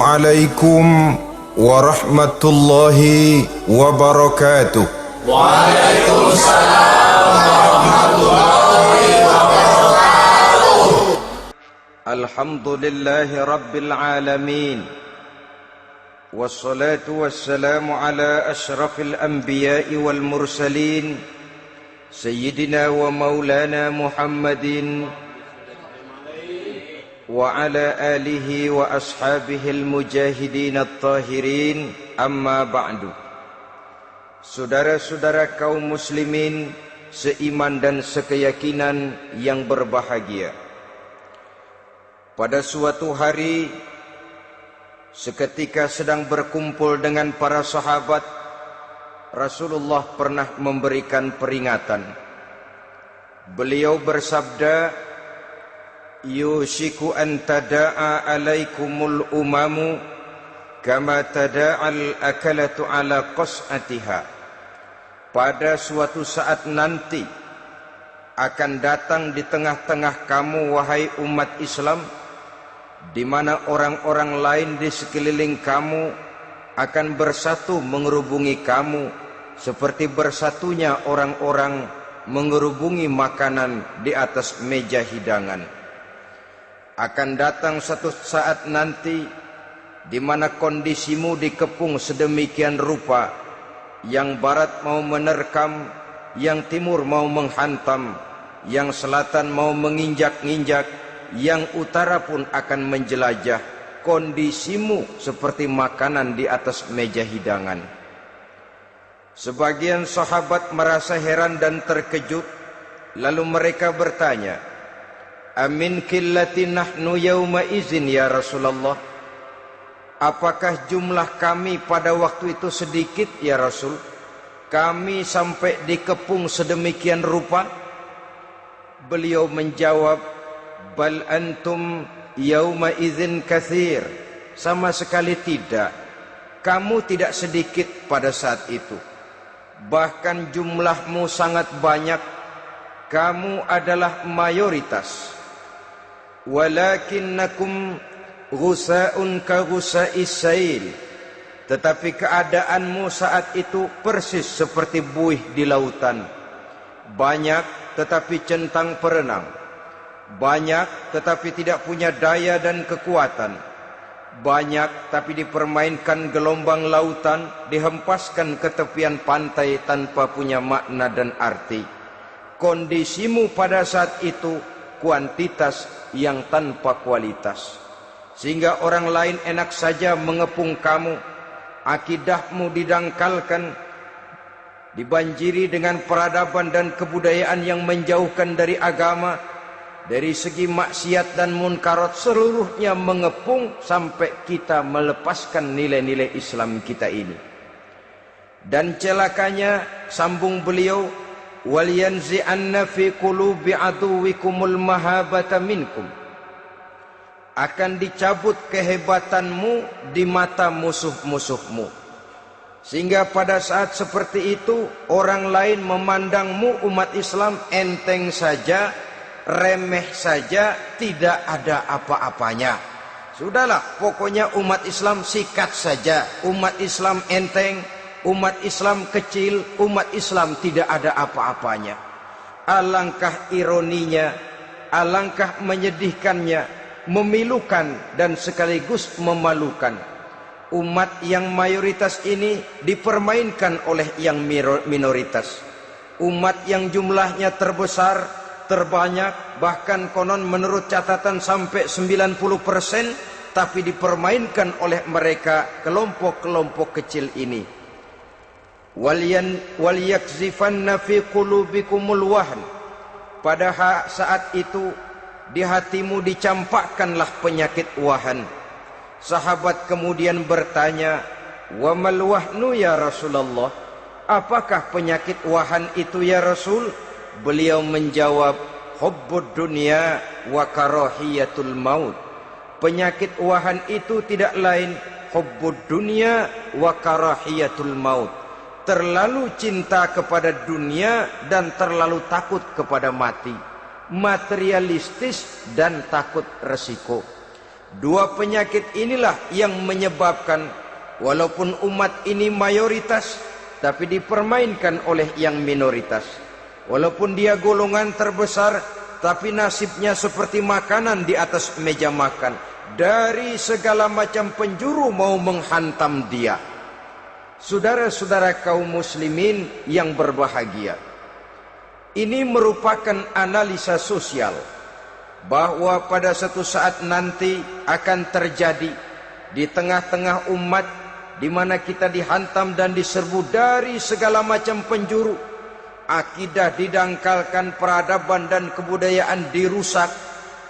عليكم ورحمة الله وبركاته. وعليكم السلام ورحمة الله وبركاته. الحمد لله رب العالمين، والصلاة والسلام على أشرف الأنبياء والمرسلين سيدنا ومولانا محمد وعلى آله وأصحابه المجاهدين الطاهرين. أما بعد. Saudara-saudara kaum muslimin seiman dan sekeyakinan yang berbahagia, pada suatu hari seketika sedang berkumpul dengan para sahabat, Rasulullah pernah memberikan peringatan. Beliau bersabda, yushiku an tada'a alaikumul umamu kama tada'al akalatu ala qas'atiha. Pada suatu saat nanti akan datang di tengah-tengah kamu, wahai umat Islam, di mana orang-orang lain di sekeliling kamu akan bersatu mengerubungi kamu seperti bersatunya orang-orang mengerubungi makanan di atas meja hidangan. Akan datang satu saat nanti di mana kondisimu dikepung sedemikian rupa, yang barat mau menerkam, yang timur mau menghantam, yang selatan mau menginjak-injak, yang utara pun akan menjelajah. Kondisimu seperti makanan di atas meja hidangan. Sebagian sahabat merasa heran dan terkejut, lalu mereka bertanya, amin qillati nahnu yawma izin ya Rasulullah? Apakah jumlah kami pada waktu itu sedikit ya Rasul? Kami sampai dikepung sedemikian rupa? Beliau menjawab, bal antum yawma izin kathir. Sama sekali tidak. Kamu tidak sedikit pada saat itu. Bahkan jumlahmu sangat banyak. Kamu adalah mayoritas. Walakinnakum ghusa'un ka ghusa'is sail. Tetapi keadaanmu saat itu persis seperti buih di lautan. Banyak tetapi centang perenang. Banyak tetapi tidak punya daya dan kekuatan. Banyak tapi dipermainkan gelombang lautan, dihempaskan ke tepian pantai tanpa punya makna dan arti. Kondisimu pada saat itu kuantitas yang tanpa kualitas, sehingga orang lain enak saja mengepung kamu. Akidahmu didangkalkan, dibanjiri dengan peradaban dan kebudayaan yang menjauhkan dari agama. Dari segi maksiat dan munkarat seluruhnya mengepung sampai kita melepaskan nilai-nilai Islam kita ini. Dan celakanya, sambung beliau, wal yanzi'anna fi qulubi aduwikumul mahabata minkum. Akan dicabut kehebatanmu di mata musuh-musuhmu, sehingga pada saat seperti itu orang lain memandangmu umat Islam enteng saja, remeh saja, tidak ada apa-apanya. Sudahlah, pokoknya umat Islam sikat saja. Umat Islam enteng, umat Islam kecil, umat Islam tidak ada apa-apanya. Alangkah ironinya, alangkah menyedihkannya, memilukan dan sekaligus memalukan. Umat yang mayoritas ini dipermainkan oleh yang minoritas. Umat yang jumlahnya terbesar, terbanyak, bahkan konon menurut catatan sampai 90%, tapi dipermainkan oleh mereka, kelompok-kelompok kecil ini. Wal yakzifanna fi qulubikumul wahn. Pada saat itu di hatimu dicampakkanlah penyakit wahan. Sahabat kemudian bertanya, wa mal wahnu ya Rasulullah? Apakah penyakit wahan itu ya Rasul? Beliau menjawab, hubbud dunya wa karahiyatul maut. Penyakit wahan itu tidak lain hubbud dunya wa karahiyatul maut. Terlalu cinta kepada dunia dan terlalu takut kepada mati. Materialistis dan takut resiko. Dua penyakit inilah yang menyebabkan walaupun umat ini mayoritas, tapi dipermainkan oleh yang minoritas. Walaupun dia golongan terbesar, tapi nasibnya seperti makanan di atas meja makan. Dari segala macam penjuru mau menghantam dia. Saudara-saudara kaum muslimin yang berbahagia, ini merupakan analisa sosial bahwa pada satu saat nanti akan terjadi di tengah-tengah umat di mana kita dihantam dan diserbu dari segala macam penjuru. Akidah didangkalkan, peradaban dan kebudayaan dirusak,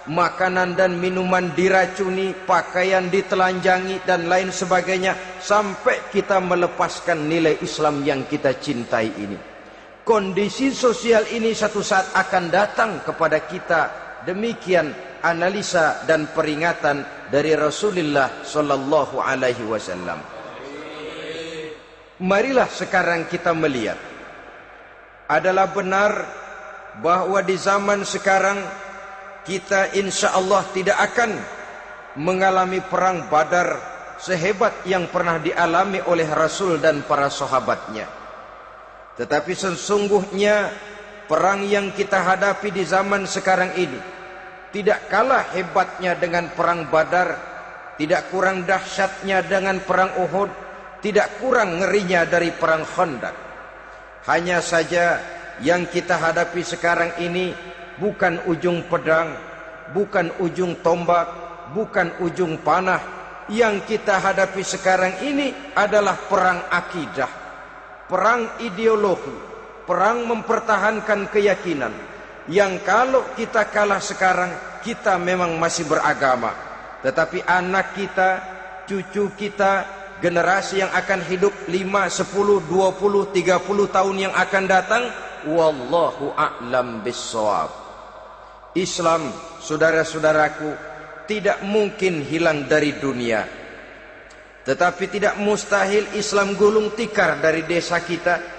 makanan dan minuman diracuni, pakaian ditelanjangi dan lain sebagainya, sampai kita melepaskan nilai Islam yang kita cintai ini. Kondisi sosial ini satu saat akan datang kepada kita. Demikian analisa dan peringatan dari Rasulullah sallallahu alaihi wasallam. Marilah sekarang kita melihat, adalah benar bahwa di zaman sekarang kita insya Allah tidak akan mengalami perang Badar sehebat yang pernah dialami oleh Rasul dan para sahabatnya. Tetapi sesungguhnya perang yang kita hadapi di zaman sekarang ini tidak kalah hebatnya dengan perang Badar, tidak kurang dahsyatnya dengan perang Uhud, tidak kurang ngerinya dari perang Khandaq. Hanya saja yang kita hadapi sekarang ini bukan ujung pedang, bukan ujung tombak, bukan ujung panah. Yang kita hadapi sekarang ini adalah perang akidah, perang ideologi, perang mempertahankan keyakinan. Yang kalau kita kalah sekarang, kita memang masih beragama. Tetapi anak kita, cucu kita, generasi yang akan hidup 5, 10, 20, 30 tahun yang akan datang, wallahu a'lam bissawab. Islam, saudara-saudaraku, tidak mungkin hilang dari dunia. Tetapi tidak mustahil Islam gulung tikar dari desa kita.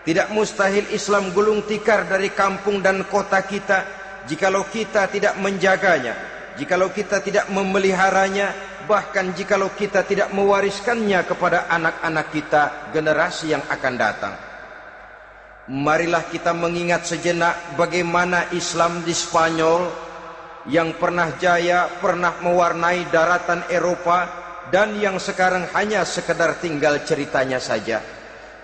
Tidak mustahil Islam gulung tikar dari kampung dan kota kita, jikalau kita tidak menjaganya, jikalau kita tidak memeliharanya, bahkan jikalau kita tidak mewariskannya kepada anak-anak kita, generasi yang akan datang. Marilah kita mengingat sejenak bagaimana Islam di Spanyol yang pernah jaya, pernah mewarnai daratan Eropa, dan yang sekarang hanya sekedar tinggal ceritanya saja.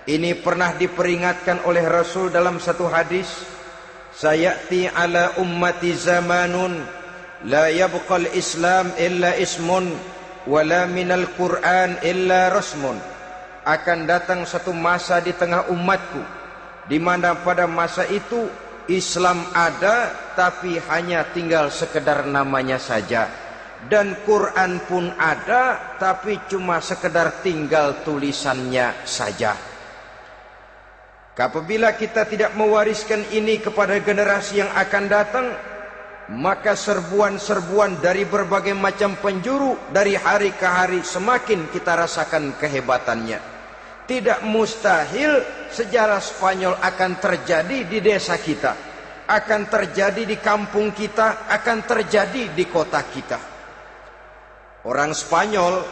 Ini pernah diperingatkan oleh Rasul dalam satu hadis, sayati ala ummati zamanun la yabqal Islam illa ismun wala minal Quran illa rasmun. Akan datang satu masa di tengah umatku di mana pada masa itu Islam ada tapi hanya tinggal sekedar namanya saja, dan Quran pun ada tapi cuma sekedar tinggal tulisannya saja. Apabila kita tidak mewariskan ini kepada generasi yang akan datang, maka serbuan-serbuan dari berbagai macam penjuru dari hari ke hari semakin kita rasakan kehebatannya. Tidak mustahil sejarah Spanyol akan terjadi di desa kita, akan terjadi di kampung kita, akan terjadi di kota kita. Orang Spanyol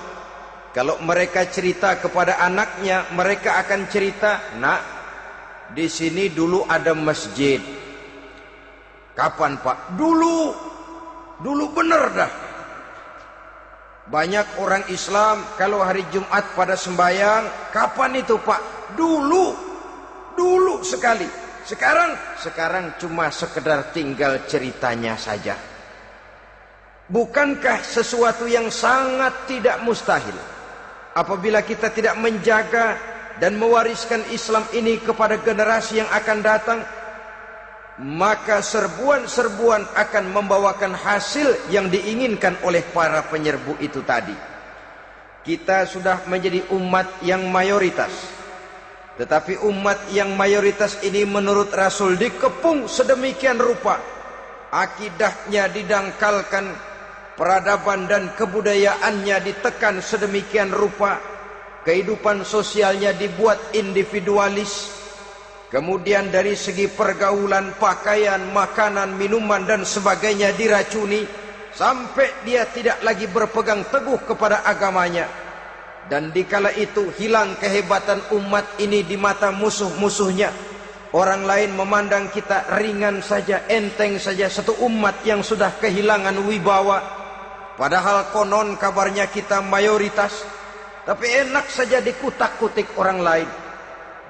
kalau mereka cerita kepada anaknya, mereka akan cerita, "Nak, di sini dulu ada masjid." Kapan, Pak? Dulu bener dah. Banyak orang Islam kalau hari Jumat pada sembahyang, kapan itu, Pak? Dulu sekali. Sekarang cuma sekedar tinggal ceritanya saja. Bukankah sesuatu yang sangat tidak mustahil apabila kita tidak menjaga dan mewariskan Islam ini kepada generasi yang akan datang, maka serbuan-serbuan akan membawakan hasil yang diinginkan oleh para penyerbu itu tadi. Kita sudah menjadi umat yang mayoritas, tetapi umat yang mayoritas ini menurut Rasul dikepung sedemikian rupa, akidahnya didangkalkan, peradaban dan kebudayaannya ditekan sedemikian rupa, kehidupan sosialnya dibuat individualis. Kemudian dari segi pergaulan, pakaian, makanan, minuman dan sebagainya diracuni, sampai dia tidak lagi berpegang teguh kepada agamanya. Dan dikala itu hilang kehebatan umat ini di mata musuh-musuhnya. Orang lain memandang kita ringan saja, enteng saja, satu umat yang sudah kehilangan wibawa. Padahal konon kabarnya kita mayoritas, tapi enak saja dikutak-kutik orang lain.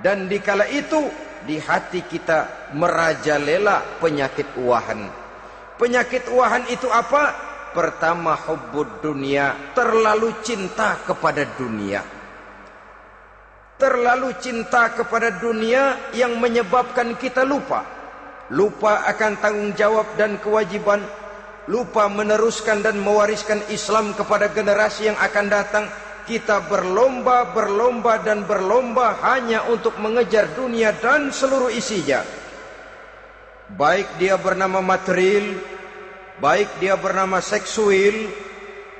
Dan dikala itu di hati kita merajalela penyakit uahan. Penyakit uahan itu apa? Pertama, hubbud dunia, terlalu cinta kepada dunia. Terlalu cinta kepada dunia yang menyebabkan kita lupa akan tanggung jawab dan kewajiban, lupa meneruskan dan mewariskan Islam kepada generasi yang akan datang. Kita berlomba hanya untuk mengejar dunia dan seluruh isinya. Baik dia bernama material, baik dia bernama seksual,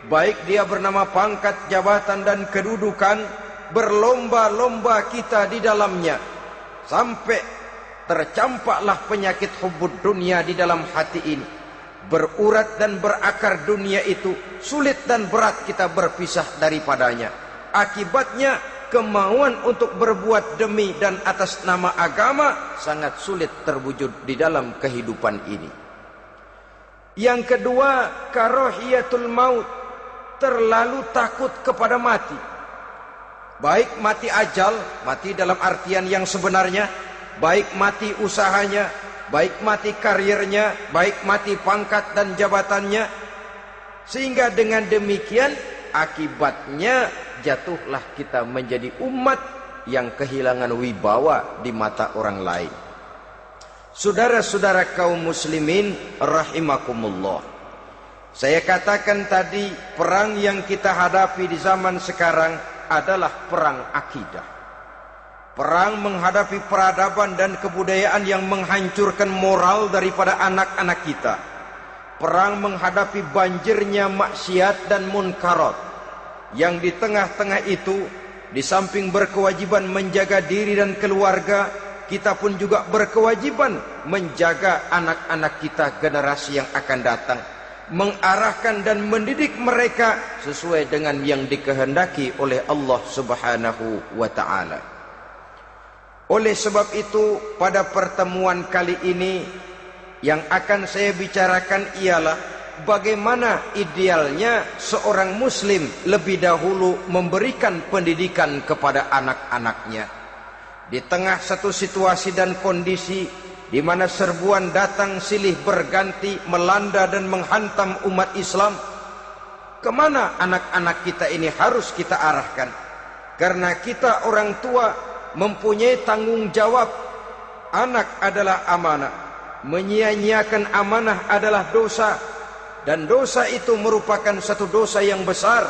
baik dia bernama pangkat, jabatan dan kedudukan, berlomba-lomba kita di dalamnya. Sampai tercampaklah penyakit hubbud dunia di dalam hati ini. Berurat dan berakar dunia itu, sulit dan berat kita berpisah daripadanya. Akibatnya kemauan untuk berbuat demi dan atas nama agama sangat sulit terwujud di dalam kehidupan ini. Yang kedua, karahiyatul maut, terlalu takut kepada mati. Baik mati ajal, mati dalam artian yang sebenarnya, baik mati usahanya, baik mati karirnya, baik mati pangkat dan jabatannya. Sehingga dengan demikian akibatnya jatuhlah kita menjadi umat yang kehilangan wibawa di mata orang lain. Saudara-saudara kaum muslimin rahimakumullah, saya katakan tadi, perang yang kita hadapi di zaman sekarang adalah perang akidah. Perang menghadapi peradaban dan kebudayaan yang menghancurkan moral daripada anak-anak kita. Perang menghadapi banjirnya maksiat dan munkarat. Yang di tengah-tengah itu, di samping berkewajiban menjaga diri dan keluarga, kita pun juga berkewajiban menjaga anak-anak kita, generasi yang akan datang. Mengarahkan dan mendidik mereka sesuai dengan yang dikehendaki oleh Allah Subhanahu wa ta'ala. Oleh sebab itu, pada pertemuan kali ini yang akan saya bicarakan ialah bagaimana idealnya seorang muslim lebih dahulu memberikan pendidikan kepada anak-anaknya. Di tengah satu situasi dan kondisi di mana serbuan datang silih berganti melanda dan menghantam umat Islam, kemana anak-anak kita ini harus kita arahkan? Karena kita orang tua mempunyai tanggung jawab. Anak adalah amanah, menyia-nyiakan amanah adalah dosa, dan dosa itu merupakan satu dosa yang besar.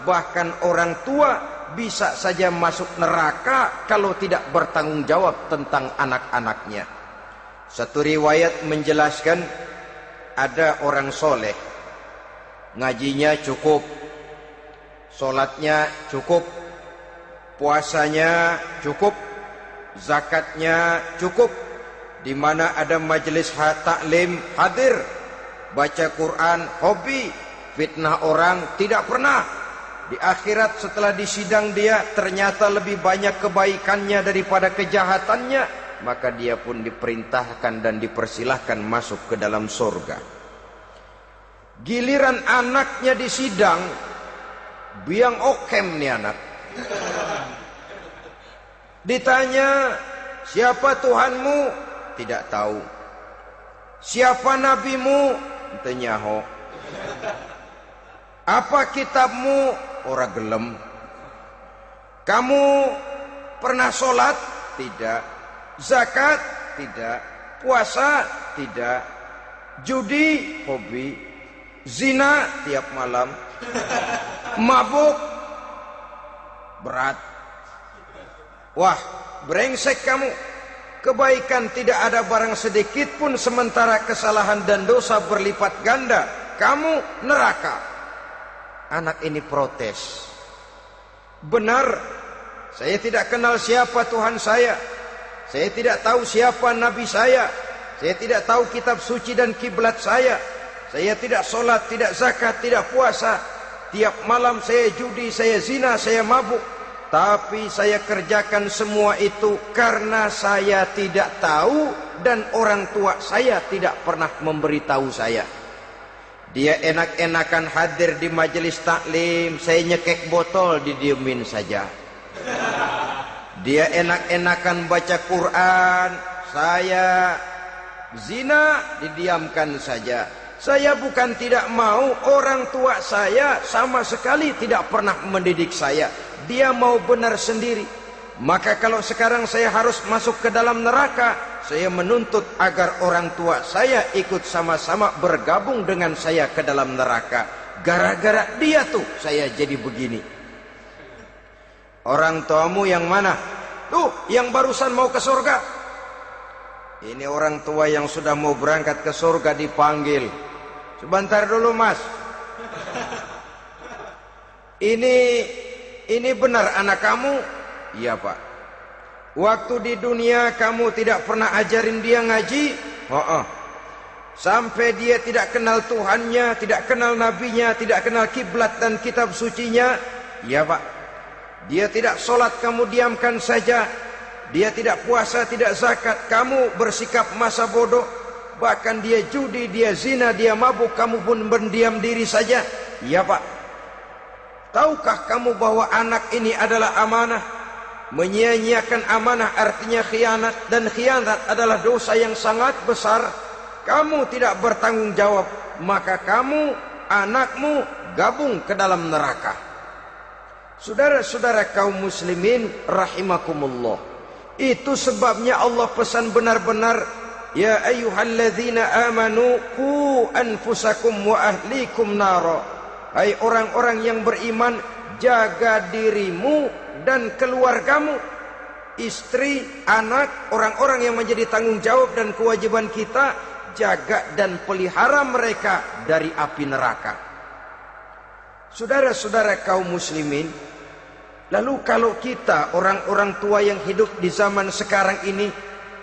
Bahkan orang tua bisa saja masuk neraka kalau tidak bertanggung jawab tentang anak-anaknya. Satu riwayat menjelaskan, ada orang soleh, ngajinya cukup, sholatnya cukup, puasanya cukup, zakatnya cukup, di mana ada majelis taklim hadir, baca Quran hobi, fitnah orang tidak pernah. Di akhirat setelah disidang dia ternyata lebih banyak kebaikannya daripada kejahatannya, maka dia pun diperintahkan dan dipersilahkan masuk ke dalam surga. Giliran anaknya disidang, biang okem nih anak. Ditanya, siapa Tuhanmu? Tidak tahu. Siapa nabimu? Tenyaho. Apa kitabmu? Ora gelem. Kamu pernah sholat? Tidak. Zakat? Tidak. Puasa? Tidak. Judi? Hobi. Zina? Tiap malam. Mabuk? Berat. Wah, brengsek kamu. Kebaikan tidak ada barang sedikit pun, sementara kesalahan dan dosa berlipat ganda. Kamu neraka. Anak ini protes. Benar, saya tidak kenal siapa Tuhan saya. Saya tidak tahu siapa Nabi saya. Saya tidak tahu kitab suci dan kiblat saya. Saya tidak sholat, tidak zakat, tidak puasa. Tiap malam saya judi, saya zina, saya mabuk. Tapi saya kerjakan semua itu karena saya tidak tahu dan orang tua saya tidak pernah memberitahu saya. Dia enak-enakan hadir di majelis taklim, saya nyekek botol, didiemin saja. Dia enak-enakan baca Quran, saya zina, didiamkan saja. Saya bukan tidak mau, orang tua saya sama sekali tidak pernah mendidik saya. Dia mau benar sendiri. Maka kalau sekarang saya harus masuk ke dalam neraka, saya menuntut agar orang tua saya ikut sama-sama bergabung dengan saya ke dalam neraka. Gara-gara dia tuh saya jadi begini. Orang tuamu yang mana? Tuh, yang barusan mau ke surga. Ini orang tua yang sudah mau berangkat ke surga dipanggil. Sebentar dulu, Mas. Ini benar anak kamu? Iya, Pak. Waktu di dunia kamu tidak pernah ajarin dia ngaji? Sampai dia tidak kenal Tuhannya, tidak kenal nabinya, tidak kenal kiblat dan kitab sucinya? Iya, Pak. Dia tidak sholat, kamu diamkan saja. Dia tidak puasa, tidak zakat, kamu bersikap masa bodoh. Bahkan dia judi, dia zina, dia mabuk, kamu pun berdiam diri saja. Iya, Pak. Tahukah kamu bahwa anak ini adalah amanah? Menyia-nyiakan amanah artinya khianat, dan khianat adalah dosa yang sangat besar. Kamu tidak bertanggung jawab, maka kamu, anakmu gabung ke dalam neraka. Saudara-saudara kaum muslimin rahimakumullah, itu sebabnya Allah pesan benar-benar, ya ayyuhalladzina amanu qu anfusakum wa ahlikum nara. Hai orang-orang yang beriman, jaga dirimu dan keluargamu, istri, anak, orang-orang yang menjadi tanggung jawab dan kewajiban kita, jaga dan pelihara mereka dari api neraka. Saudara-saudara kaum muslimin, lalu kalau kita orang-orang tua yang hidup di zaman sekarang ini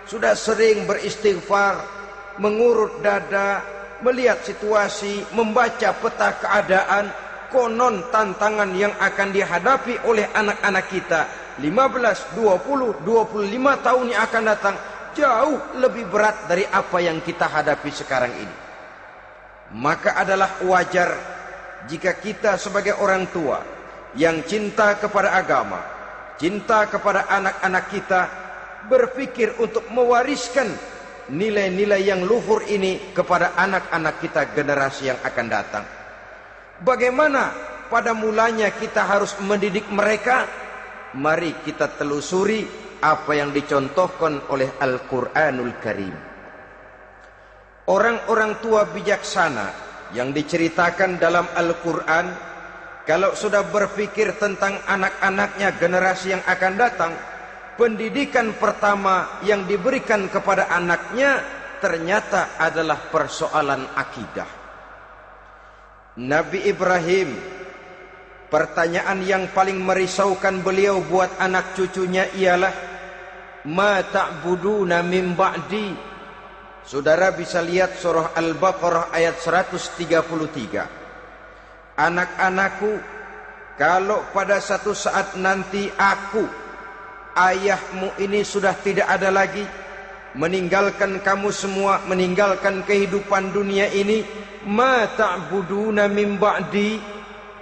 sudah sering beristighfar, mengurut dada, melihat situasi, membaca peta keadaan, konon tantangan yang akan dihadapi oleh anak-anak kita 15, 20, 25 tahun yang akan datang jauh lebih berat dari apa yang kita hadapi sekarang ini. Maka adalah wajar jika kita sebagai orang tua yang cinta kepada agama, cinta kepada anak-anak kita, berpikir untuk mewariskan nilai-nilai yang luhur ini kepada anak-anak kita generasi yang akan datang. Bagaimana pada mulanya kita harus mendidik mereka? Mari kita telusuri apa yang dicontohkan oleh Al-Quranul Karim. Orang-orang tua bijaksana yang diceritakan dalam Al-Quran, kalau sudah berpikir tentang anak-anaknya generasi yang akan datang, pendidikan pertama yang diberikan kepada anaknya ternyata adalah persoalan akidah. Nabi Ibrahim, pertanyaan yang paling merisaukan beliau buat anak cucunya ialah, ma ta'buduna min ba'di. Saudara bisa lihat surah Al-Baqarah ayat 133. Anak-anakku, kalau pada satu saat nanti aku, ayahmu ini sudah tidak ada lagi, meninggalkan kamu semua, meninggalkan kehidupan dunia ini, ma ta'buduna min ba'di,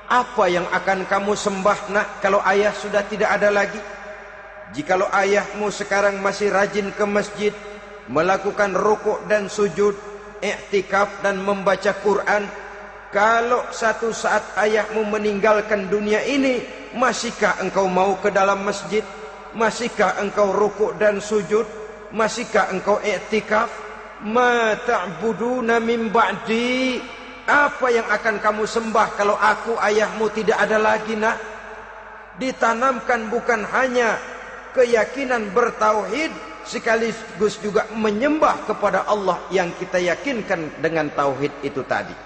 apa yang akan kamu sembah nak kalau ayah sudah tidak ada lagi? Jikalau ayahmu sekarang masih rajin ke masjid, melakukan rukuk dan sujud, i'tikaf dan membaca Quran, kalau satu saat ayahmu meninggalkan dunia ini, masihkah engkau mau ke dalam masjid? Masihkah engkau rukuk dan sujud? Masihkah engkau i'tikaf? Ma ta'buduna min ba'di, apa yang akan kamu sembah kalau aku ayahmu tidak ada lagi nak? Ditanamkan bukan hanya keyakinan bertauhid, sekaligus juga menyembah kepada Allah yang kita yakinkan dengan tauhid itu tadi.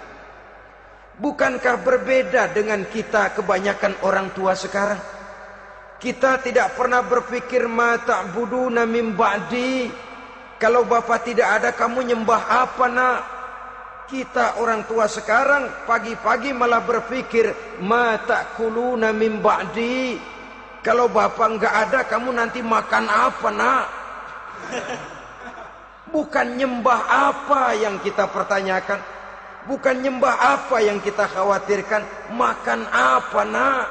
Bukankah berbeda dengan kita kebanyakan orang tua sekarang? Kita tidak pernah berpikir ma ta'buduna min ba'di, kalau bapak tidak ada kamu nyembah apa nak? Kita orang tua sekarang pagi-pagi malah berpikir, ma ta'kuluna min ba'di. Kalau bapak nggak ada, kamu nanti makan apa, nak? Bukan nyembah apa yang kita pertanyakan, bukan nyembah apa yang kita khawatirkan, makan apa, nak?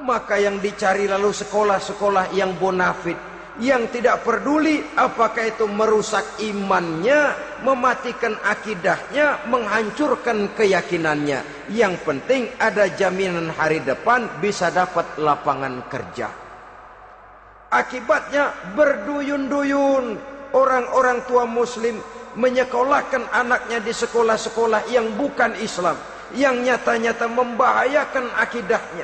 Maka yang dicari lalu sekolah-sekolah yang bonafit, yang tidak peduli apakah itu merusak imannya, mematikan akidahnya, menghancurkan keyakinannya. Yang penting ada jaminan hari depan bisa dapat lapangan kerja. Akibatnya berduyun-duyun orang-orang tua muslim menyekolahkan anaknya di sekolah-sekolah yang bukan Islam, yang nyata-nyata membahayakan akidahnya,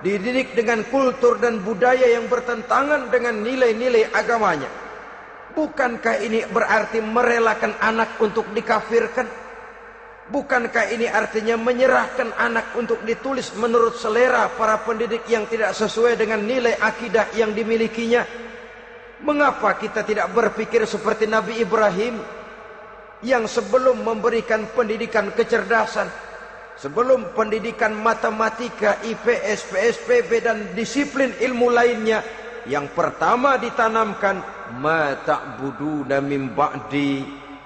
dididik dengan kultur dan budaya yang bertentangan dengan nilai-nilai agamanya. Bukankah ini berarti merelakan anak untuk dikafirkan? Bukankah ini artinya menyerahkan anak untuk ditulis menurut selera para pendidik yang tidak sesuai dengan nilai akidah yang dimilikinya? Mengapa kita tidak berpikir seperti Nabi Ibrahim yang sebelum memberikan pendidikan kecerdasan, sebelum pendidikan matematika, IPS, PSPB dan disiplin ilmu lainnya, yang pertama ditanamkan, ma ta'buduna min ba'di.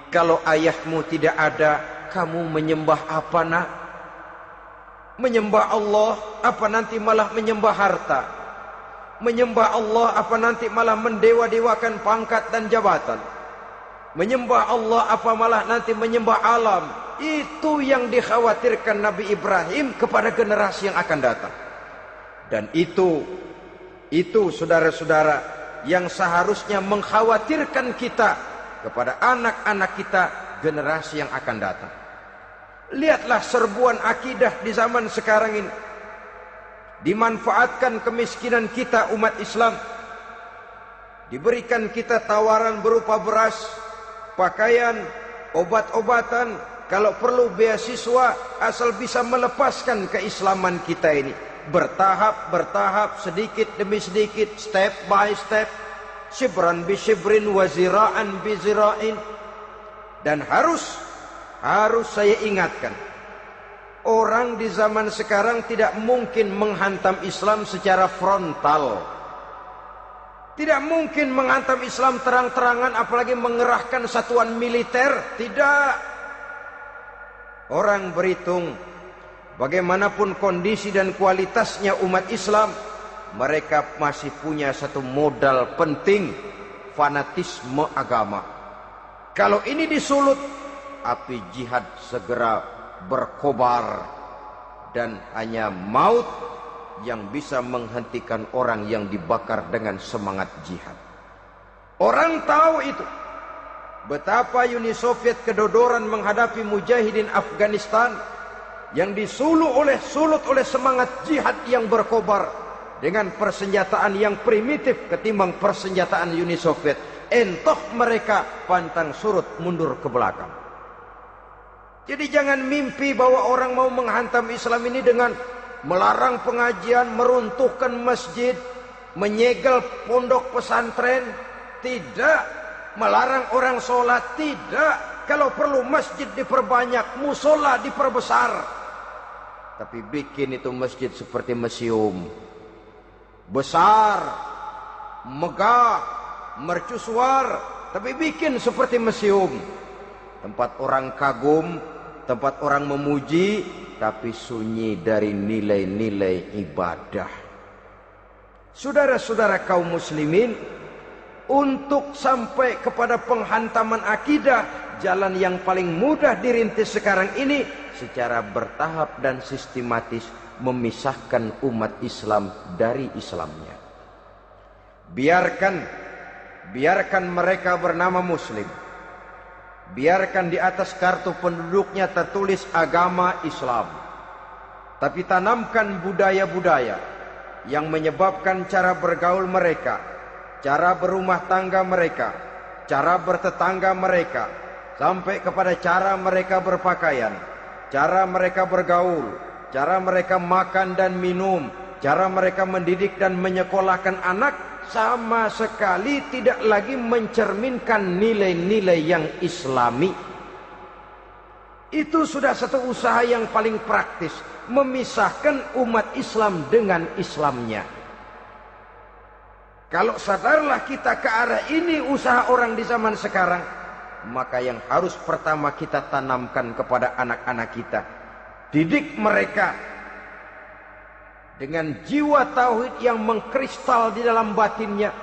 Kalau ayahmu tidak ada, kamu menyembah apa, nak? Menyembah Allah apa nanti malah menyembah harta? Menyembah Allah apa nanti malah mendewa-dewakan pangkat dan jabatan? Menyembah Allah apa malah nanti menyembah alam? Itu yang dikhawatirkan Nabi Ibrahim kepada generasi yang akan datang. Dan itu saudara-saudara yang seharusnya mengkhawatirkan kita kepada anak-anak kita, generasi yang akan datang. Lihatlah serbuan akidah di zaman sekarang ini. Dimanfaatkan kemiskinan kita umat Islam. Diberikan kita tawaran berupa beras, pakaian, obat-obatan, kalau perlu beasiswa, asal bisa melepaskan keislaman kita ini. Bertahap, sedikit demi sedikit, step by step, shibran bi shibrin wa zira'an bi zira'in. Dan harus saya ingatkan, orang di zaman sekarang tidak mungkin menghantam Islam secara frontal. Tidak mungkin menghantam Islam terang-terangan, apalagi mengerahkan satuan militer. Tidak. Orang berhitung bagaimanapun kondisi dan kualitasnya umat Islam, mereka masih punya satu modal penting, fanatisme agama. Kalau ini disulut, api jihad segera berkobar, dan hanya maut yang bisa menghentikan orang yang dibakar dengan semangat jihad. Orang tahu itu. Betapa Uni Soviet kedodoran menghadapi mujahidin Afghanistan yang disulut oleh semangat jihad yang berkobar dengan persenjataan yang primitif ketimbang persenjataan Uni Soviet. Entah mereka pantang surut mundur ke belakang. Jadi jangan mimpi bahwa orang mau menghantam Islam ini dengan melarang pengajian, meruntuhkan masjid, menyegel pondok pesantren. Tidak. Melarang orang sholat. Tidak. Kalau perlu masjid diperbanyak, musola diperbesar. Tapi bikin itu masjid seperti museum. Besar, megah, mercusuar, tapi bikin seperti museum. Tempat orang kagum, tempat orang memuji, tapi sunyi dari nilai-nilai ibadah. Saudara-saudara kaum muslimin, untuk sampai kepada penghantaman akidah, jalan yang paling mudah dirintis sekarang ini secara bertahap dan sistematis, memisahkan umat Islam dari Islamnya. Biarkan mereka bernama Muslim. Biarkan di atas kartu penduduknya tertulis agama Islam. Tapi tanamkan budaya-budaya yang menyebabkan cara bergaul mereka, cara berumah tangga mereka, cara bertetangga mereka, sampai kepada cara mereka berpakaian, cara mereka bergaul, cara mereka makan dan minum, cara mereka mendidik dan menyekolahkan anak, sama sekali tidak lagi mencerminkan nilai-nilai yang islami. Itu sudah satu usaha yang paling praktis, memisahkan umat Islam dengan Islamnya. Kalau sadarlah kita ke arah ini usaha orang di zaman sekarang, maka yang harus pertama kita tanamkan kepada anak-anak kita, didik mereka dengan jiwa tauhid yang mengkristal di dalam batinnya,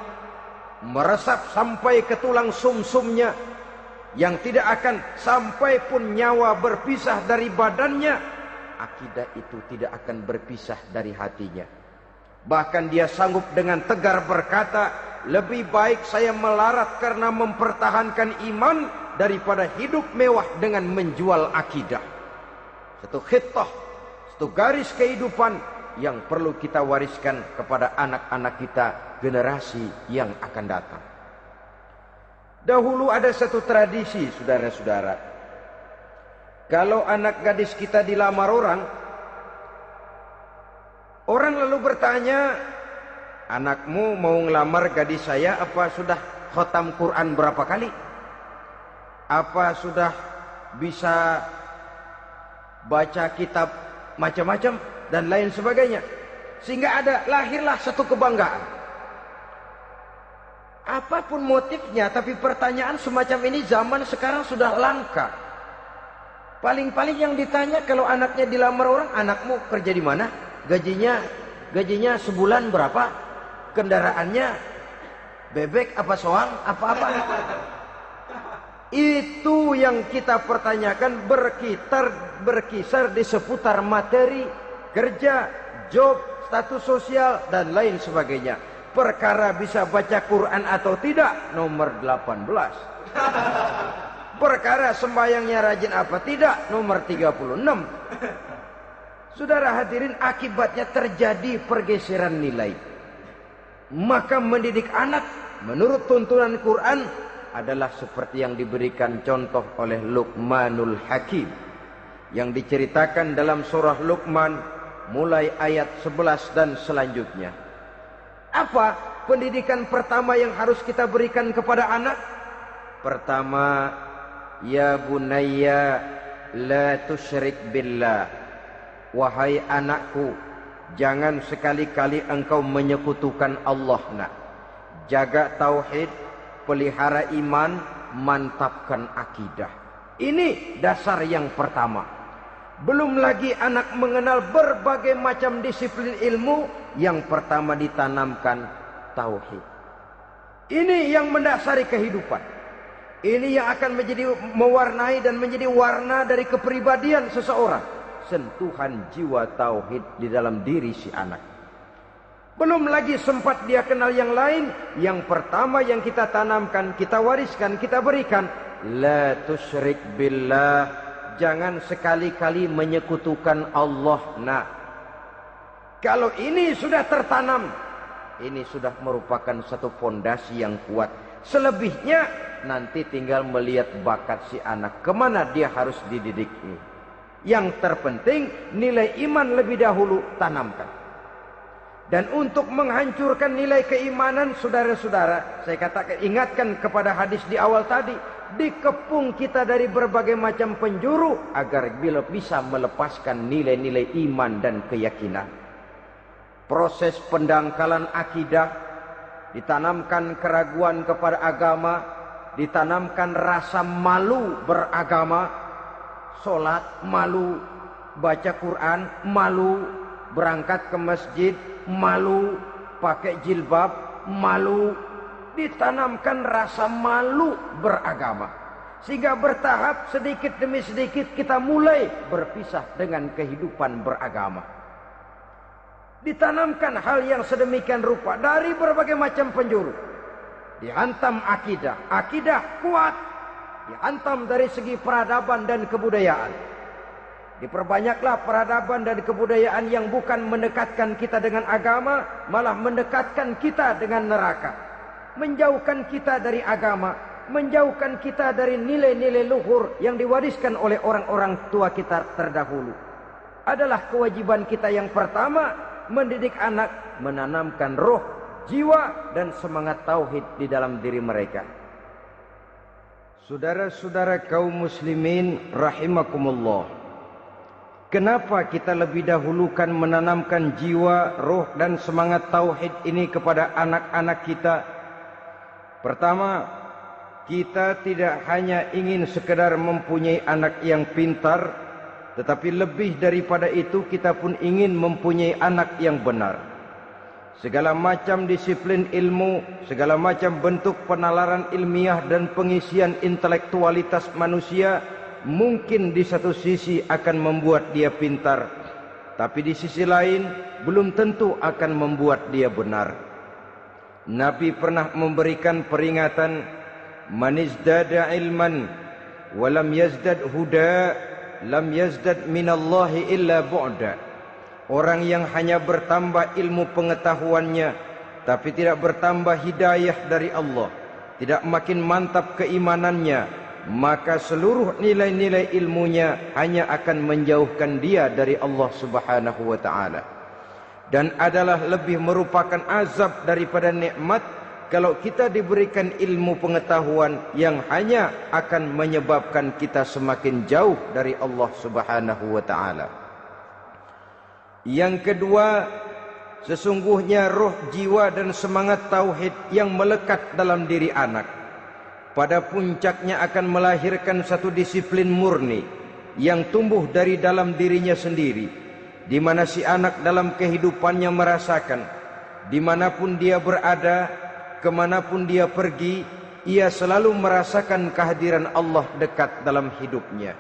meresap sampai ke tulang sumsumnya, yang tidak akan sampai pun nyawa berpisah dari badannya, akidah itu tidak akan berpisah dari hatinya. Bahkan dia sanggup dengan tegar berkata, lebih baik saya melarat karena mempertahankan iman daripada hidup mewah dengan menjual akidah. Satu khitah, satu garis kehidupan yang perlu kita wariskan kepada anak-anak kita, generasi yang akan datang. Dahulu ada satu tradisi, saudara-saudara. Kalau anak gadis kita dilamar orang, orang lalu bertanya, anakmu mau ngelamar gadis saya, apa sudah khatam Quran berapa kali? Apa sudah bisa baca kitab macam-macam dan lain sebagainya? Sehingga lahirlah satu kebanggaan. Apapun motifnya, tapi pertanyaan semacam ini zaman sekarang sudah langka. Paling-paling yang ditanya kalau anaknya dilamar orang, anakmu kerja di mana? Gajinya sebulan berapa? Kendaraannya bebek apa soang? Apa-apa? Itu yang kita pertanyakan, berkisar di seputar materi, kerja, job, status sosial, dan lain sebagainya. Perkara bisa baca Quran atau tidak, nomor 18. Perkara sembahyangnya rajin apa tidak, nomor 36. Saudara hadirin, akibatnya terjadi pergeseran nilai. Maka mendidik anak menurut tuntunan Quran adalah seperti yang diberikan contoh oleh Luqmanul Hakim, yang diceritakan dalam surah Luqman mulai ayat 11 dan selanjutnya. Apa pendidikan pertama yang harus kita berikan kepada anak? Pertama, ya bunayya la tusyrik billah. Wahai anakku, jangan sekali-kali engkau menyekutukan Allah. Nak, jaga tauhid, pelihara iman, mantapkan akidah. Ini dasar yang pertama. Belum lagi anak mengenal berbagai macam disiplin ilmu, yang pertama ditanamkan tauhid. Ini yang mendasari kehidupan. Ini yang akan mewarnai dan menjadi warna dari kepribadian seseorang. Sentuhan jiwa tauhid di dalam diri si anak. Belum lagi sempat dia kenal yang lain. Yang pertama yang kita tanamkan, kita wariskan, kita berikan, la tusyrik billah. Jangan sekali-kali menyekutukan Allah. Nah, kalau ini sudah tertanam, ini sudah merupakan satu fondasi yang kuat. Selebihnya nanti tinggal melihat bakat si anak, kemana dia harus dididik ini. Yang terpenting nilai iman lebih dahulu tanamkan. Dan untuk menghancurkan nilai keimanan, saudara-saudara, saya katakan, ingatkan kepada hadis di awal tadi, dikepung kita dari berbagai macam penjuru agar bila bisa melepaskan nilai-nilai iman dan keyakinan. Proses pendangkalan akidah, ditanamkan keraguan kepada agama, ditanamkan rasa malu beragama, sholat malu, baca Quran malu, berangkat ke masjid malu, pakai jilbab malu. Ditanamkan rasa malu beragama, sehingga bertahap sedikit demi sedikit kita mulai berpisah dengan kehidupan beragama. Ditanamkan hal yang sedemikian rupa dari berbagai macam penjuru. Dihantam akidah kuat, dihantam dari segi peradaban dan kebudayaan. Diperbanyaklah peradaban dan kebudayaan yang bukan mendekatkan kita dengan agama, malah mendekatkan kita dengan neraka. Menjauhkan kita dari agama, menjauhkan kita dari nilai-nilai luhur yang diwariskan oleh orang-orang tua kita terdahulu. Adalah kewajiban kita yang pertama, mendidik anak, menanamkan roh, jiwa, dan semangat tauhid di dalam diri mereka. Saudara-saudara kaum muslimin rahimakumullah. Kenapa kita lebih dahulukan menanamkan jiwa, roh dan semangat tauhid ini kepada anak-anak kita? Pertama, kita tidak hanya ingin sekedar mempunyai anak yang pintar, tetapi lebih daripada itu kita pun ingin mempunyai anak yang benar. Segala macam disiplin ilmu, segala macam bentuk penalaran ilmiah dan pengisian intelektualitas manusia mungkin di satu sisi akan membuat dia pintar, tapi di sisi lain belum tentu akan membuat dia benar. Nabi pernah memberikan peringatan, man izdada ilman walam yazdad huda lam yazdad minallahi illa bu'da. Orang yang hanya bertambah ilmu pengetahuannya tapi tidak bertambah hidayah dari Allah, tidak makin mantap keimanannya, maka seluruh nilai-nilai ilmunya hanya akan menjauhkan dia dari Allah Subhanahu wa taala. Dan adalah lebih merupakan azab daripada nikmat kalau kita diberikan ilmu pengetahuan yang hanya akan menyebabkan kita semakin jauh dari Allah Subhanahu wa taala. Yang kedua, sesungguhnya roh, jiwa dan semangat tauhid yang melekat dalam diri anak pada puncaknya akan melahirkan satu disiplin murni yang tumbuh dari dalam dirinya sendiri, di mana si anak dalam kehidupannya merasakan dimanapun dia berada, kemanapun dia pergi, ia selalu merasakan kehadiran Allah dekat dalam hidupnya.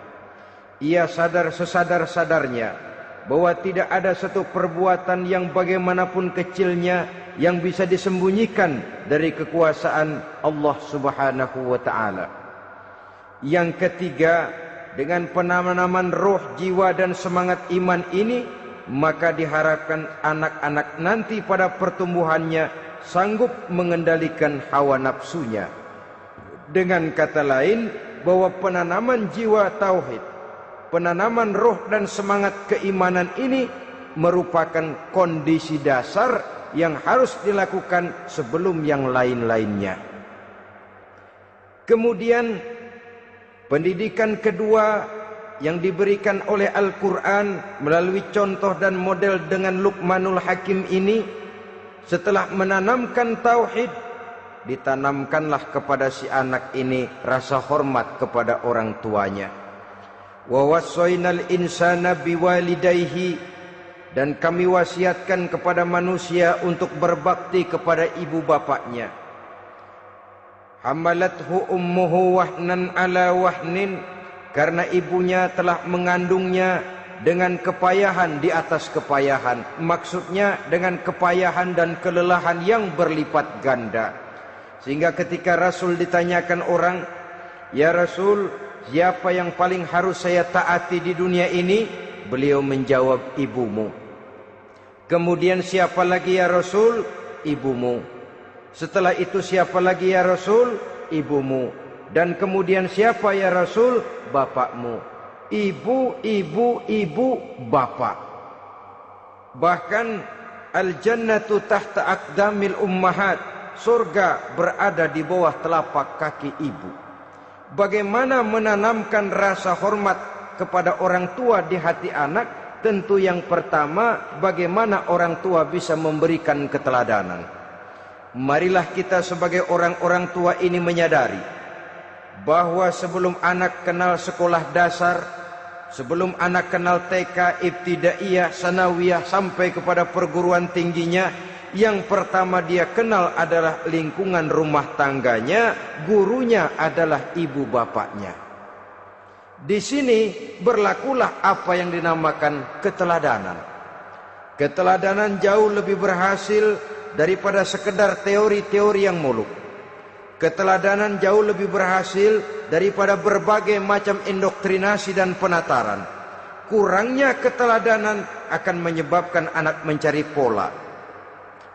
Ia sadar sesadar-sadarnya bahwa tidak ada satu perbuatan yang bagaimanapun kecilnya yang bisa disembunyikan dari kekuasaan Allah Subhanahu wa taala. Yang ketiga, dengan penanaman roh, jiwa dan semangat iman ini, maka diharapkan anak-anak nanti pada pertumbuhannya sanggup mengendalikan hawa nafsunya. Dengan kata lain, bahwa penanaman jiwa tauhid, penanaman roh dan semangat keimanan ini merupakan kondisi dasar yang harus dilakukan sebelum yang lain-lainnya. Kemudian pendidikan kedua yang diberikan oleh Al-Quran melalui contoh dan model dengan Luqmanul Hakim ini, setelah menanamkan tauhid, ditanamkanlah kepada si anak ini rasa hormat kepada orang tuanya. Wa wassaynal insana biwalidayhi, dan kami wasiatkan kepada manusia untuk berbakti kepada ibu bapaknya. Hamalathu ummuhu wahnan ala wahnin, karena ibunya telah mengandungnya dengan kepayahan di atas kepayahan, maksudnya dengan kepayahan dan kelelahan yang berlipat ganda. Sehingga ketika Rasul ditanyakan orang, ya Rasul, siapa yang paling harus saya taati di dunia ini? Beliau menjawab, ibumu. Kemudian siapa lagi ya Rasul? Ibumu. Setelah itu siapa lagi ya Rasul? Ibumu. Dan kemudian siapa ya Rasul? Bapakmu. Ibu, ibu, ibu, bapak. Bahkan al-jannatu tahta aqdamil ummahat, surga berada di bawah telapak kaki ibu. Bagaimana menanamkan rasa hormat kepada orang tua di hati anak? Tentu yang pertama, bagaimana orang tua bisa memberikan keteladanan. Marilah kita sebagai orang-orang tua ini menyadari bahwa sebelum anak kenal sekolah dasar, sebelum anak kenal TK, ibtidaiyah, sanawiyah sampai kepada perguruan tingginya, yang pertama dia kenal adalah lingkungan rumah tangganya, gurunya adalah ibu bapaknya. Di sini berlakulah apa yang dinamakan keteladanan. Keteladanan jauh lebih berhasil daripada sekedar teori-teori yang muluk. Keteladanan jauh lebih berhasil daripada berbagai macam indoktrinasi dan penataran. Kurangnya keteladanan akan menyebabkan anak mencari pola.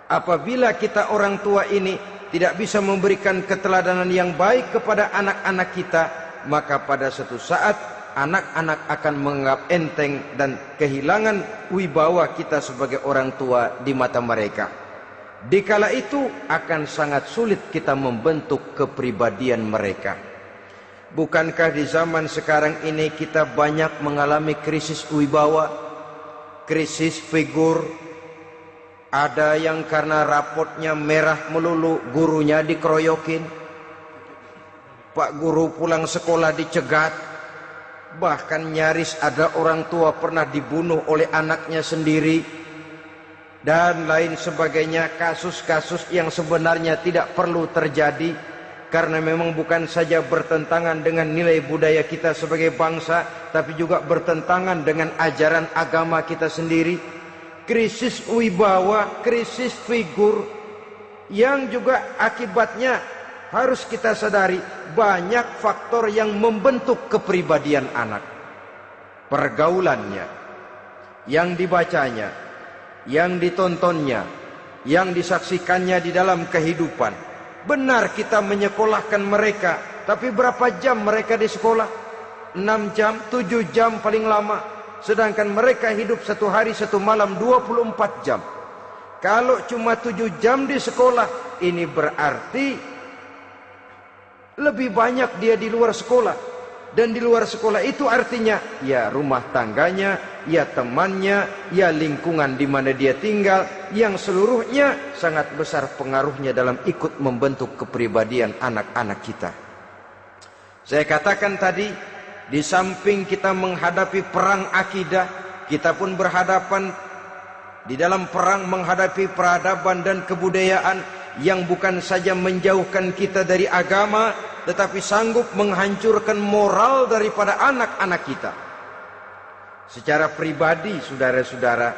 Apabila kita orang tua ini tidak bisa memberikan keteladanan yang baik kepada anak-anak kita, maka pada suatu saat anak-anak akan menganggap enteng dan kehilangan wibawa kita sebagai orang tua di mata mereka. Dikala itu akan sangat sulit kita membentuk kepribadian mereka. Bukankah di zaman sekarang ini kita banyak mengalami krisis wibawa, krisis figur? Ada yang karena rapotnya merah melulu, gurunya dikeroyokin. Pak guru pulang sekolah dicegat. Bahkan nyaris ada orang tua pernah dibunuh oleh anaknya sendiri. Dan lain sebagainya, kasus-kasus yang sebenarnya tidak perlu terjadi, karena memang bukan saja bertentangan dengan nilai budaya kita sebagai bangsa, tapi juga bertentangan dengan ajaran agama kita sendiri. Krisis wibawa, krisis figur, yang juga akibatnya harus kita sadari banyak faktor yang membentuk kepribadian anak. Pergaulannya, yang dibacanya, yang ditontonnya, yang disaksikannya di dalam kehidupan. Benar kita menyekolahkan mereka, tapi berapa jam mereka di sekolah? 6 jam, 7 jam paling lama. Sedangkan mereka hidup 1 hari 1 malam 24 jam. Kalau cuma 7 jam di sekolah, ini berarti lebih banyak dia di luar sekolah. Dan di luar sekolah itu artinya ya rumah tangganya, ya temannya, ya lingkungan di mana dia tinggal, yang seluruhnya sangat besar pengaruhnya dalam ikut membentuk kepribadian anak-anak kita. Saya katakan tadi, di samping kita menghadapi perang akidah, kita pun berhadapan di dalam perang menghadapi peradaban dan kebudayaan yang bukan saja menjauhkan kita dari agama, tetapi sanggup menghancurkan moral daripada anak-anak kita. Secara pribadi, saudara-saudara,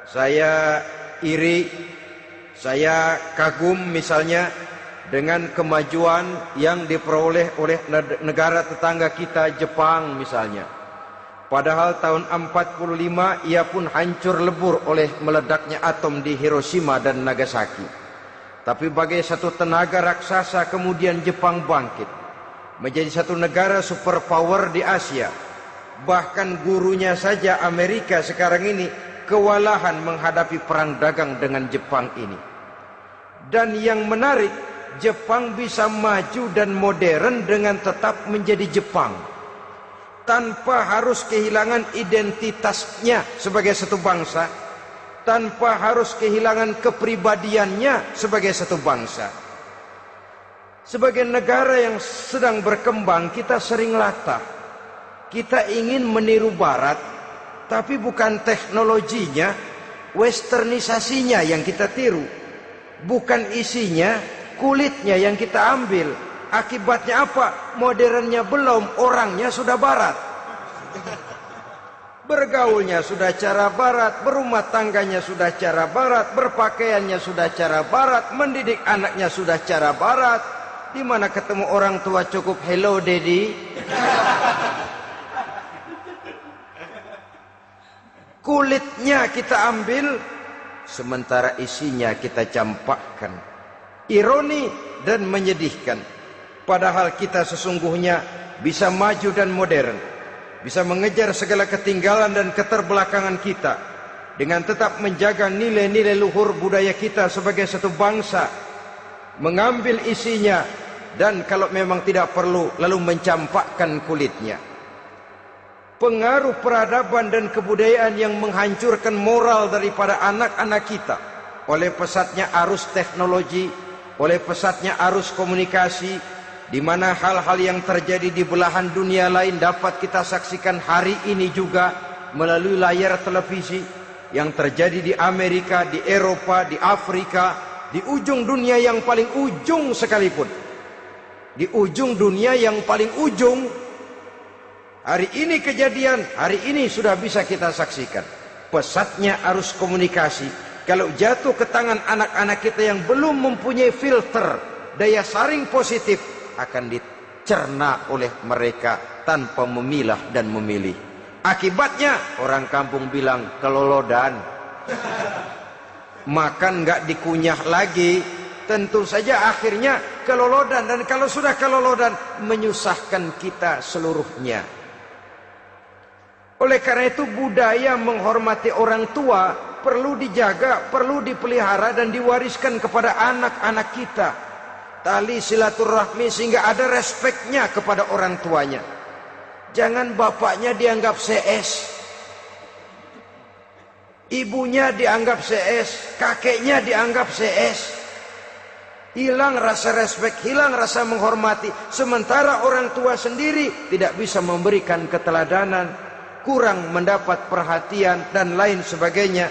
saya iri, saya kagum misalnya dengan kemajuan yang diperoleh oleh negara tetangga kita, Jepang misalnya. Padahal tahun 45 ia pun hancur lebur oleh meledaknya atom di Hiroshima dan Nagasaki. Tapi bagai satu tenaga raksasa kemudian Jepang bangkit menjadi satu negara superpower di Asia. Bahkan gurunya saja Amerika sekarang ini kewalahan menghadapi perang dagang dengan Jepang ini. Dan yang menarik, Jepang bisa maju dan modern dengan tetap menjadi Jepang, tanpa harus kehilangan identitasnya sebagai satu bangsa, tanpa harus kehilangan kepribadiannya sebagai satu bangsa. Sebagai negara yang sedang berkembang, kita sering latah. Kita ingin meniru Barat, tapi bukan teknologinya, westernisasinya yang kita tiru. Bukan isinya, kulitnya yang kita ambil. Akibatnya apa? Modernnya belum, orangnya sudah Barat. Bergaulnya sudah cara Barat, berumah tangganya sudah cara Barat, berpakaiannya sudah cara Barat, mendidik anaknya sudah cara Barat. Di mana ketemu orang tua cukup hello daddy. Kulitnya kita ambil, sementara isinya kita campakkan. Ironi dan menyedihkan. Padahal kita sesungguhnya bisa maju dan modern, bisa mengejar segala ketinggalan dan keterbelakangan kita, dengan tetap menjaga nilai-nilai luhur budaya kita sebagai satu bangsa, mengambil isinya, dan kalau memang tidak perlu, lalu mencampakkan kulitnya. Pengaruh peradaban dan kebudayaan yang menghancurkan moral daripada anak-anak kita oleh pesatnya arus teknologi, oleh pesatnya arus komunikasi, di mana hal-hal yang terjadi di belahan dunia lain dapat kita saksikan hari ini juga melalui layar televisi. Yang terjadi di Amerika, di Eropa, di Afrika, di ujung dunia yang paling ujung sekalipun, di ujung dunia yang paling ujung, hari ini kejadian, hari ini sudah bisa kita saksikan. Pesatnya arus komunikasi, kalau jatuh ke tangan anak-anak kita yang belum mempunyai filter, daya saring positif, akan dicerna oleh mereka tanpa memilah dan memilih. Akibatnya orang kampung bilang kelolodan. Makan nggak dikunyah lagi, tentu saja akhirnya kelolodan. Dan kalau sudah kelolodan, menyusahkan kita seluruhnya. Oleh karena itu budaya menghormati orang tua perlu dijaga, perlu dipelihara dan diwariskan kepada anak-anak kita. tali silaturahmi sehingga ada respeknya kepada orang tuanya. Jangan bapaknya dianggap CS, ibunya dianggap CS, kakeknya dianggap CS. Hilang rasa respek, hilang rasa menghormati. Sementara orang tua sendiri tidak bisa memberikan keteladanan, kurang mendapat perhatian dan lain sebagainya.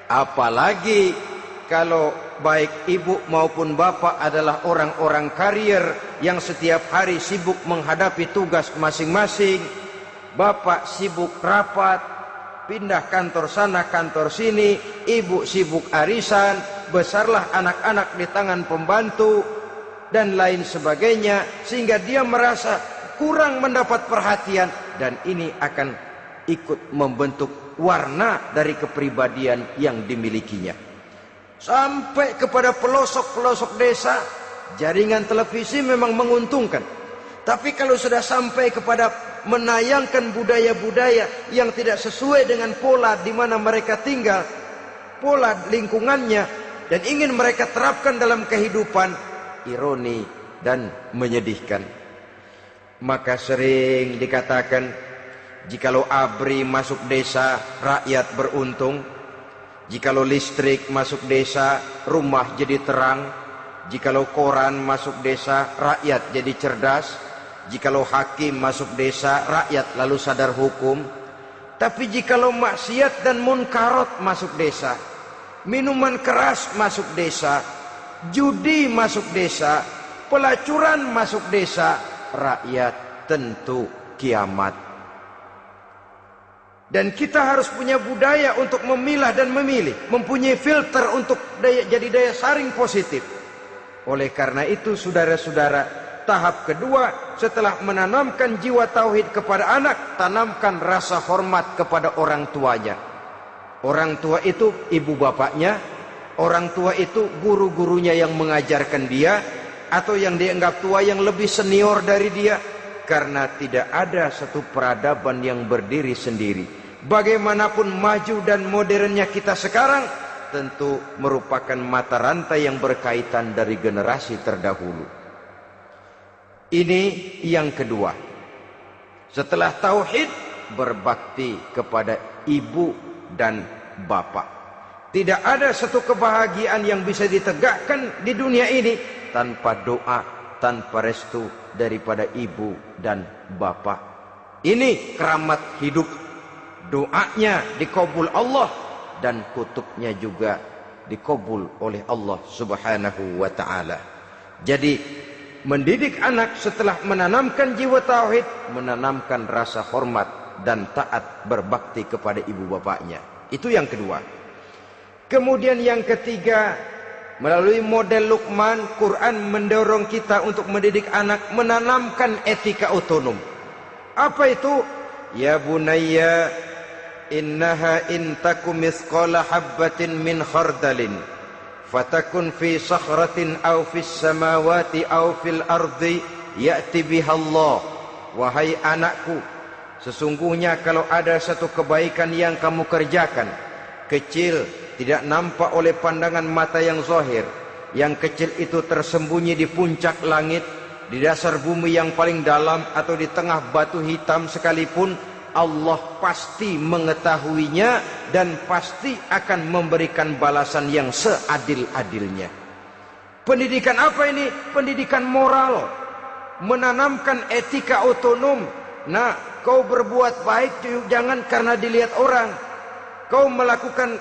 Apalagi kalau baik ibu maupun bapak adalah orang-orang karier yang setiap hari sibuk menghadapi tugas masing-masing. Bapak sibuk rapat, pindah kantor sana kantor sini, ibu sibuk arisan, besarlah anak-anak di tangan pembantu dan lain sebagainya, sehingga dia merasa kurang mendapat perhatian, dan ini akan ikut membentuk warna dari kepribadian yang dimilikinya. Sampai kepada pelosok-pelosok desa, jaringan televisi memang menguntungkan. Tapi kalau sudah sampai kepada menayangkan budaya-budaya yang tidak sesuai dengan pola di mana mereka tinggal, pola lingkungannya, dan ingin mereka terapkan dalam kehidupan, ironi dan menyedihkan. Maka sering dikatakan, jikalau ABRI masuk desa, rakyat beruntung. Jikalau listrik masuk desa, rumah jadi terang. Jikalau koran masuk desa, rakyat jadi cerdas. Jikalau hakim masuk desa, rakyat lalu sadar hukum. Tapi jikalau maksiat dan munkarat masuk desa, minuman keras masuk desa, judi masuk desa, pelacuran masuk desa, rakyat tentu kiamat. Dan kita harus punya budaya untuk memilah dan memilih, mempunyai filter untuk jadi daya saring positif. Oleh karena itu, saudara-saudara, tahap kedua setelah menanamkan jiwa tauhid kepada anak, tanamkan rasa hormat kepada orang tuanya. Orang tua itu ibu bapaknya, orang tua itu guru-gurunya yang mengajarkan dia, atau yang dianggap tua yang lebih senior dari dia. Karena tidak ada satu peradaban yang berdiri sendiri. Bagaimanapun maju dan modernnya kita sekarang, tentu merupakan mata rantai yang berkaitan dari generasi terdahulu. Ini yang kedua. Setelah tauhid, berbakti kepada ibu dan bapak. Tidak ada satu kebahagiaan yang bisa ditegakkan di dunia ini tanpa doa, tanpa restu daripada ibu dan bapak. Ini keramat hidup. Doanya dikabul Allah dan kutubnya juga dikabul oleh Allah Subhanahu wa ta'ala. Jadi mendidik anak setelah menanamkan jiwa tauhid, menanamkan rasa hormat dan taat berbakti kepada ibu bapaknya. Itu yang kedua. Kemudian yang ketiga, melalui model Luqman, Quran mendorong kita untuk mendidik anak, menanamkan etika otonom. Apa itu? Ya bunayya, innaha in takum mithqala habbatin min khardalin fatakun fi sakhratin aw fis samawati aw fil ardi ya'ti biha Allah. Wahai anakku, sesungguhnya kalau ada satu kebaikan yang kamu kerjakan, kecil, tidak nampak oleh pandangan mata yang zahir, yang kecil itu tersembunyi di puncak langit, di dasar bumi yang paling dalam, atau di tengah batu hitam sekalipun, Allah pasti mengetahuinya dan pasti akan memberikan balasan yang seadil-adilnya. Pendidikan apa ini? Pendidikan moral, menanamkan etika otonom. Nah, kau berbuat baik jangan karena dilihat orang. Kau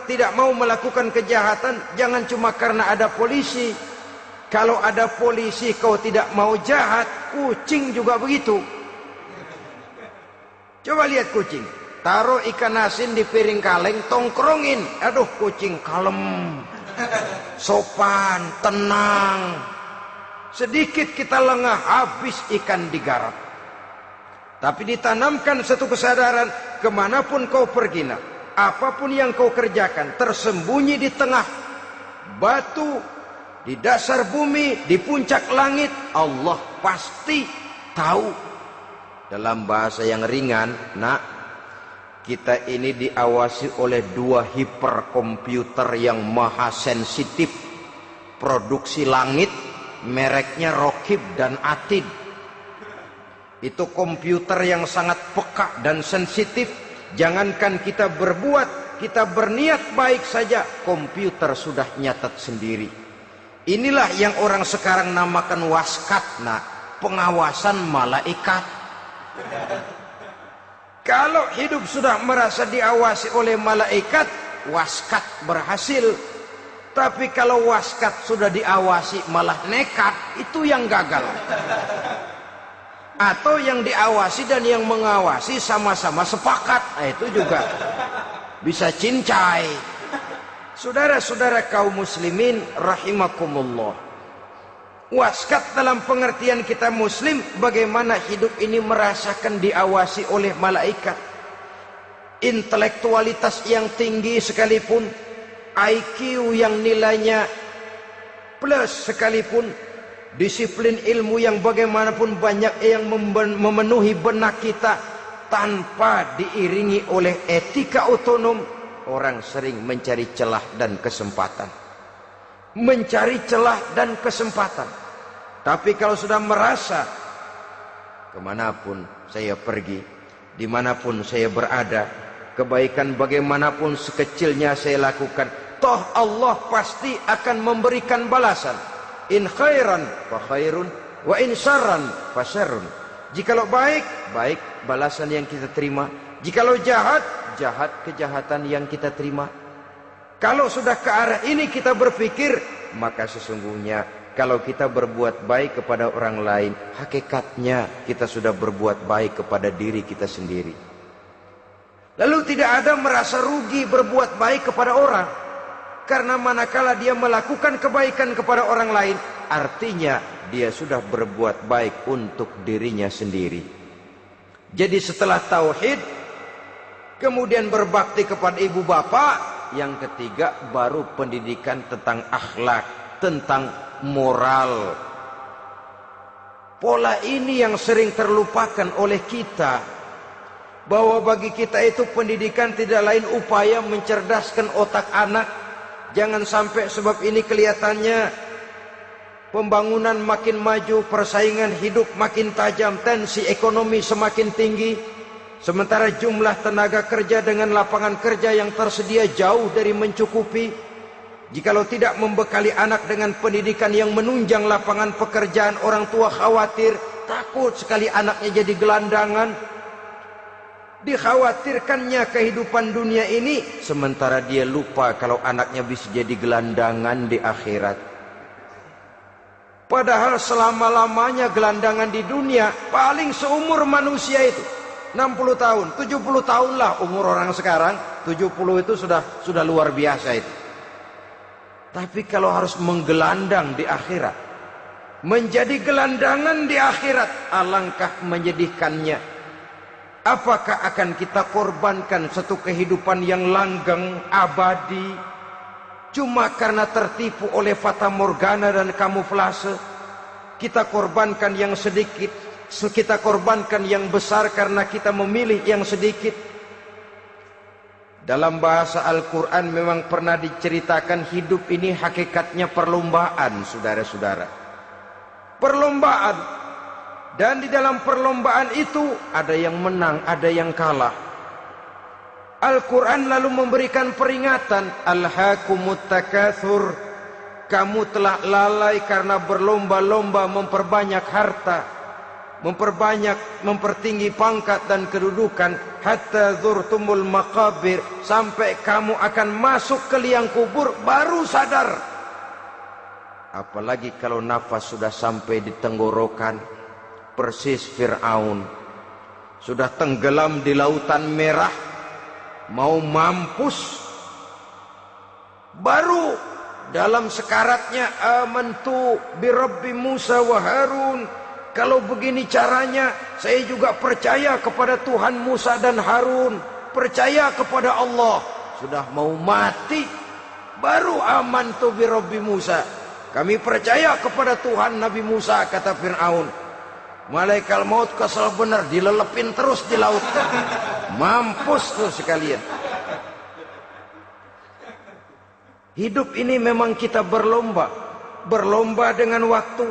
tidak mau melakukan kejahatan jangan cuma karena ada polisi. Kalau ada polisi kau tidak mau jahat, kucing juga begitu. Coba lihat kucing, taruh ikan asin di piring kaleng, tongkrongin. Aduh, kucing kalem, sopan, tenang. Sedikit kita lengah, habis ikan digarap. Tapi ditanamkan satu kesadaran, kemanapun kau pergi, nak, apapun yang kau kerjakan, tersembunyi di tengah batu, di dasar bumi, di puncak langit, Allah pasti tahu. Dalam bahasa yang ringan, nak, kita ini diawasi oleh dua hiperkomputer yang maha sensitif, produksi langit mereknya Rokib dan Atid. Itu komputer yang sangat peka dan sensitif. Jangankan kita berbuat, kita berniat baik saja, komputer sudah nyatat sendiri. Inilah yang orang sekarang namakan waskat, nah, pengawasan malaikat. Kalau hidup sudah merasa diawasi oleh malaikat, waskat berhasil. Tapi kalau waskat sudah diawasi malah nekat, itu yang gagal. Atau yang diawasi dan yang mengawasi sama-sama sepakat, nah, itu juga bisa cincai. Saudara-saudara kaum muslimin rahimakumullah, waskat dalam pengertian kita muslim, bagaimana hidup ini merasakan diawasi oleh malaikat. Intelektualitas yang tinggi sekalipun, IQ yang nilainya plus sekalipun, disiplin ilmu yang bagaimanapun banyak yang memenuhi benak kita, tanpa diiringi oleh etika otonom, orang sering mencari celah dan kesempatan. Mencari celah dan kesempatan. Tapi kalau sudah merasa, kemanapun saya pergi, dimanapun saya berada, kebaikan bagaimanapun sekecilnya saya lakukan, toh Allah pasti akan memberikan balasan. In khairan fa khairun, wa in syarran fa syarrun. Jikalau baik, baik balasan yang kita terima. Jikalau jahat, jahat kejahatan yang kita terima. Kalau sudah ke arah ini kita berpikir, maka sesungguhnya kalau kita berbuat baik kepada orang lain, hakikatnya kita sudah berbuat baik kepada diri kita sendiri. Lalu tidak ada merasa rugi berbuat baik kepada orang. Karena manakala dia melakukan kebaikan kepada orang lain, artinya dia sudah berbuat baik untuk dirinya sendiri. Jadi setelah tauhid, kemudian berbakti kepada ibu bapak, yang ketiga baru pendidikan tentang akhlak, tentang moral. Pola ini yang sering terlupakan oleh kita, bahwa bagi kita itu pendidikan tidak lain upaya mencerdaskan otak anak. Jangan sampai sebab ini kelihatannya pembangunan makin maju, persaingan hidup makin tajam, tensi ekonomi semakin tinggi, sementara jumlah tenaga kerja dengan lapangan kerja yang tersedia jauh dari mencukupi. Jikalau tidak membekali anak dengan pendidikan yang menunjang lapangan pekerjaan, orang tua khawatir, takut sekali anaknya jadi gelandangan. Dikhawatirkannya kehidupan dunia ini, sementara dia lupa kalau anaknya bisa jadi gelandangan di akhirat. Padahal selama-lamanya gelandangan di dunia paling seumur manusia itu 60 tahun, 70 tahun lah umur orang sekarang. 70 itu sudah luar biasa itu. Tapi kalau harus menggelandang di akhirat, menjadi gelandangan di akhirat, alangkah menyedihkannya. Apakah akan kita korbankan satu kehidupan yang langgeng, abadi, cuma karena tertipu oleh fata morgana dan kamuflase? Kita korbankan yang sedikit, kita korbankan yang besar karena kita memilih yang sedikit. Dalam bahasa Al-Quran memang pernah diceritakan hidup ini hakikatnya perlombaan, saudara-saudara. Perlombaan. Dan di dalam perlombaan itu ada yang menang, ada yang kalah. Al-Quran lalu memberikan peringatan, Alhaakumut takatsur, kamu telah lalai karena berlomba-lomba memperbanyak harta, mempertinggi pangkat dan kedudukan, hatta zurtumul maqabir, sampai kamu akan masuk ke liang kubur baru sadar. Apalagi kalau nafas sudah sampai di tenggorokan. Persis Fir'aun sudah tenggelam di lautan merah, mau mampus, baru dalam sekaratnya amantu bi Rabbi Musa wa Harun. Kalau begini caranya, saya juga percaya kepada Tuhan Musa dan Harun, percaya kepada Allah. Sudah mau mati, baru amantu bi Rabbi Musa, kami percaya kepada Tuhan Nabi Musa, kata Fir'aun. Malaikat maut kesal benar, dilelepin terus di laut, mampus tuh sekalian. Hidup ini memang kita berlomba. berlomba dengan waktu,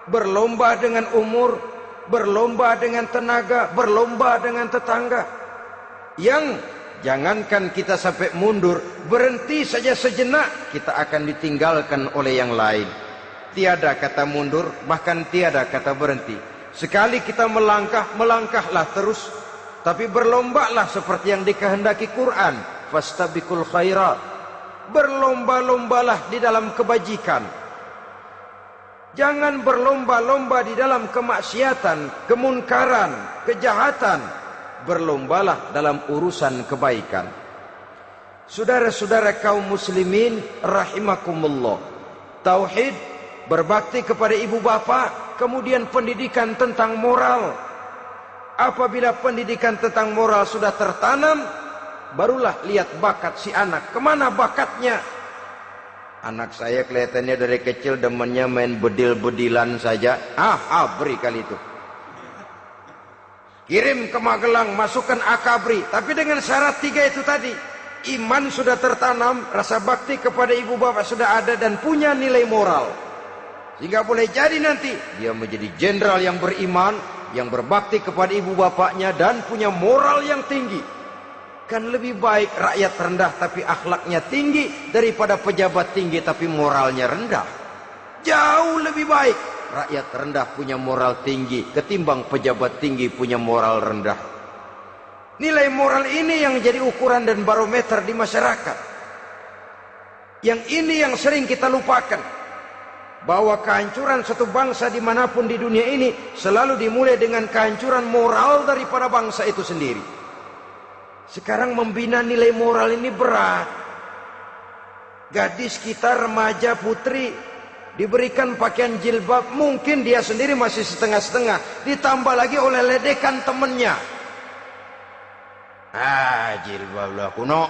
berlomba dengan umur, berlomba dengan tenaga, berlomba dengan tetangga. Yang jangankan kita sampai mundur, berhenti saja sejenak, kita akan ditinggalkan oleh yang lain. Tiada kata mundur, bahkan tiada kata berhenti. Sekali kita melangkah, melangkahlah terus. Tapi berlombalah seperti yang dikehendaki Quran. Fastabiqul khairat. Berlomba-lombalah di dalam kebajikan. Jangan berlomba-lomba di dalam kemaksiatan, kemunkaran, kejahatan. Berlombalah dalam urusan kebaikan. Saudara-saudara kaum muslimin rahimakumullah. Tauhid, berbakti kepada ibu bapa, kemudian pendidikan tentang moral. Apabila pendidikan tentang moral sudah tertanam, barulah lihat bakat si anak. Kemana bakatnya? Anak saya kelihatannya dari kecil demennya main bedil-bedilan saja. Abri kali itu. Kirim ke Magelang, masukkan akabri. Tapi dengan syarat 3 itu tadi. Iman sudah tertanam, rasa bakti kepada ibu bapak sudah ada, dan punya nilai moral. Sehingga boleh jadi nanti dia menjadi jenderal yang beriman, yang berbakti kepada ibu bapaknya, dan punya moral yang tinggi. Kan lebih baik rakyat rendah tapi akhlaknya tinggi daripada pejabat tinggi tapi moralnya rendah. Jauh lebih baik rakyat rendah punya moral tinggi ketimbang pejabat tinggi punya moral rendah. Nilai moral ini yang jadi ukuran dan barometer di masyarakat. Yang ini yang sering kita lupakan, bahwa kehancuran satu bangsa dimanapun di dunia ini selalu dimulai dengan kehancuran moral daripada bangsa itu sendiri. Sekarang membina nilai moral ini berat. Gadis kita, remaja, putri diberikan pakaian jilbab, mungkin dia sendiri masih setengah-setengah, ditambah lagi oleh ledekan temennya. Jilbab lah kuno,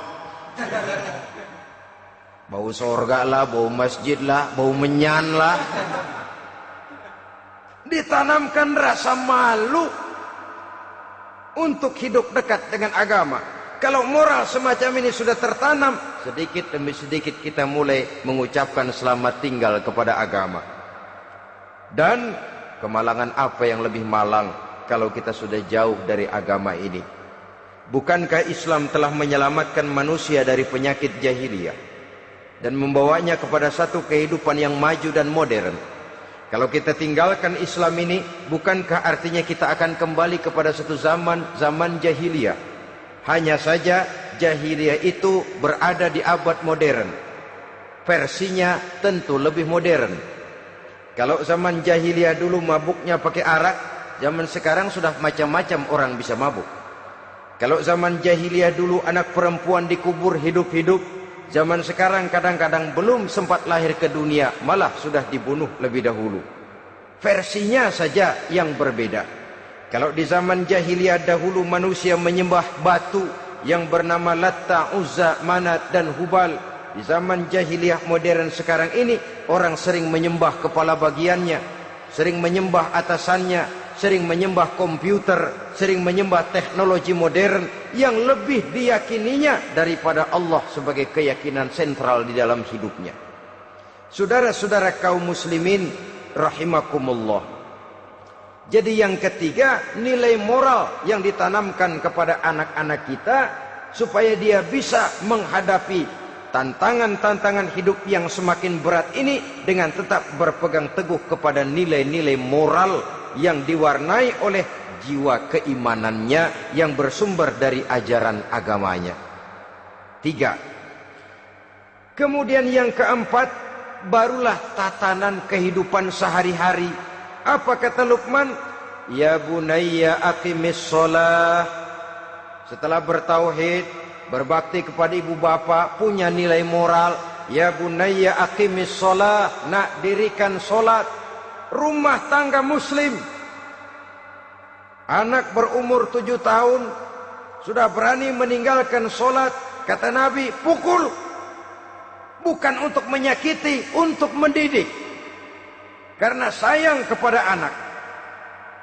bau sorga lah, bau masjid lah, bau menyan lah. Ditanamkan rasa malu untuk hidup dekat dengan agama. Kalau moral semacam ini sudah tertanam, sedikit demi sedikit kita mulai mengucapkan selamat tinggal kepada agama. Dan kemalangan apa yang lebih malang kalau kita sudah jauh dari agama ini? Bukankah Islam telah menyelamatkan manusia dari penyakit jahiliyah dan membawanya kepada satu kehidupan yang maju dan modern? Kalau kita tinggalkan Islam ini, bukankah artinya kita akan kembali kepada satu zaman jahiliyah? Hanya saja jahiliyah itu berada di abad modern. Versinya tentu lebih modern. Kalau zaman jahiliyah dulu mabuknya pakai arak, zaman sekarang sudah macam-macam orang bisa mabuk. Kalau zaman jahiliyah dulu anak perempuan dikubur hidup-hidup, zaman sekarang kadang-kadang belum sempat lahir ke dunia, malah sudah dibunuh lebih dahulu. Versinya saja yang berbeda. Kalau di zaman jahiliyah dahulu manusia menyembah batu yang bernama Latta, Uzza, Manat, dan Hubal. Di zaman jahiliyah modern sekarang ini, orang sering menyembah kepala bagiannya, sering menyembah atasannya, sering menyembah komputer, sering menyembah teknologi modern yang lebih diyakininya daripada Allah sebagai keyakinan sentral di dalam hidupnya. Saudara-saudara kaum muslimin rahimakumullah. Jadi yang ketiga, nilai moral yang ditanamkan kepada anak-anak kita supaya dia bisa menghadapi tantangan-tantangan hidup yang semakin berat ini dengan tetap berpegang teguh kepada nilai-nilai moral yang diwarnai oleh jiwa keimanannya yang bersumber dari ajaran agamanya. 3. Kemudian yang keempat, barulah tatanan kehidupan sehari-hari. Apa kata Luqman? Ya bunayya aqimis shalah. Setelah bertauhid, berbakti kepada ibu bapa, punya nilai moral. Ya bunayya aqimis shalah, nak dirikan solat. Rumah tangga muslim. Anak berumur 7 tahun sudah berani meninggalkan solat. Kata Nabi, pukul. Bukan untuk menyakiti, untuk mendidik. Karena sayang kepada anak.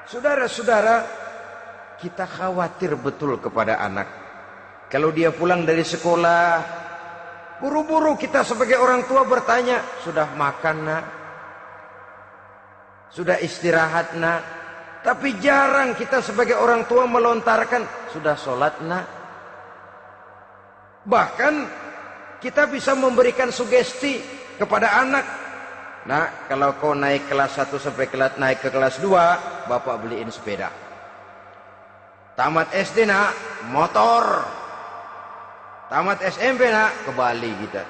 Saudara-saudara, kita khawatir betul kepada anak. Kalau dia pulang dari sekolah, buru-buru kita sebagai orang tua bertanya, sudah makan nak? Sudah istirahat nak. Tapi jarang kita sebagai orang tua melontarkan, sudah sholat nak. Bahkan kita bisa memberikan sugesti kepada anak. Nah, kalau kau naik kelas 1 sampai naik ke kelas 2, bapak beliin sepeda. Tamat SD nak, motor. Tamat SMP nak, ke Bali kita.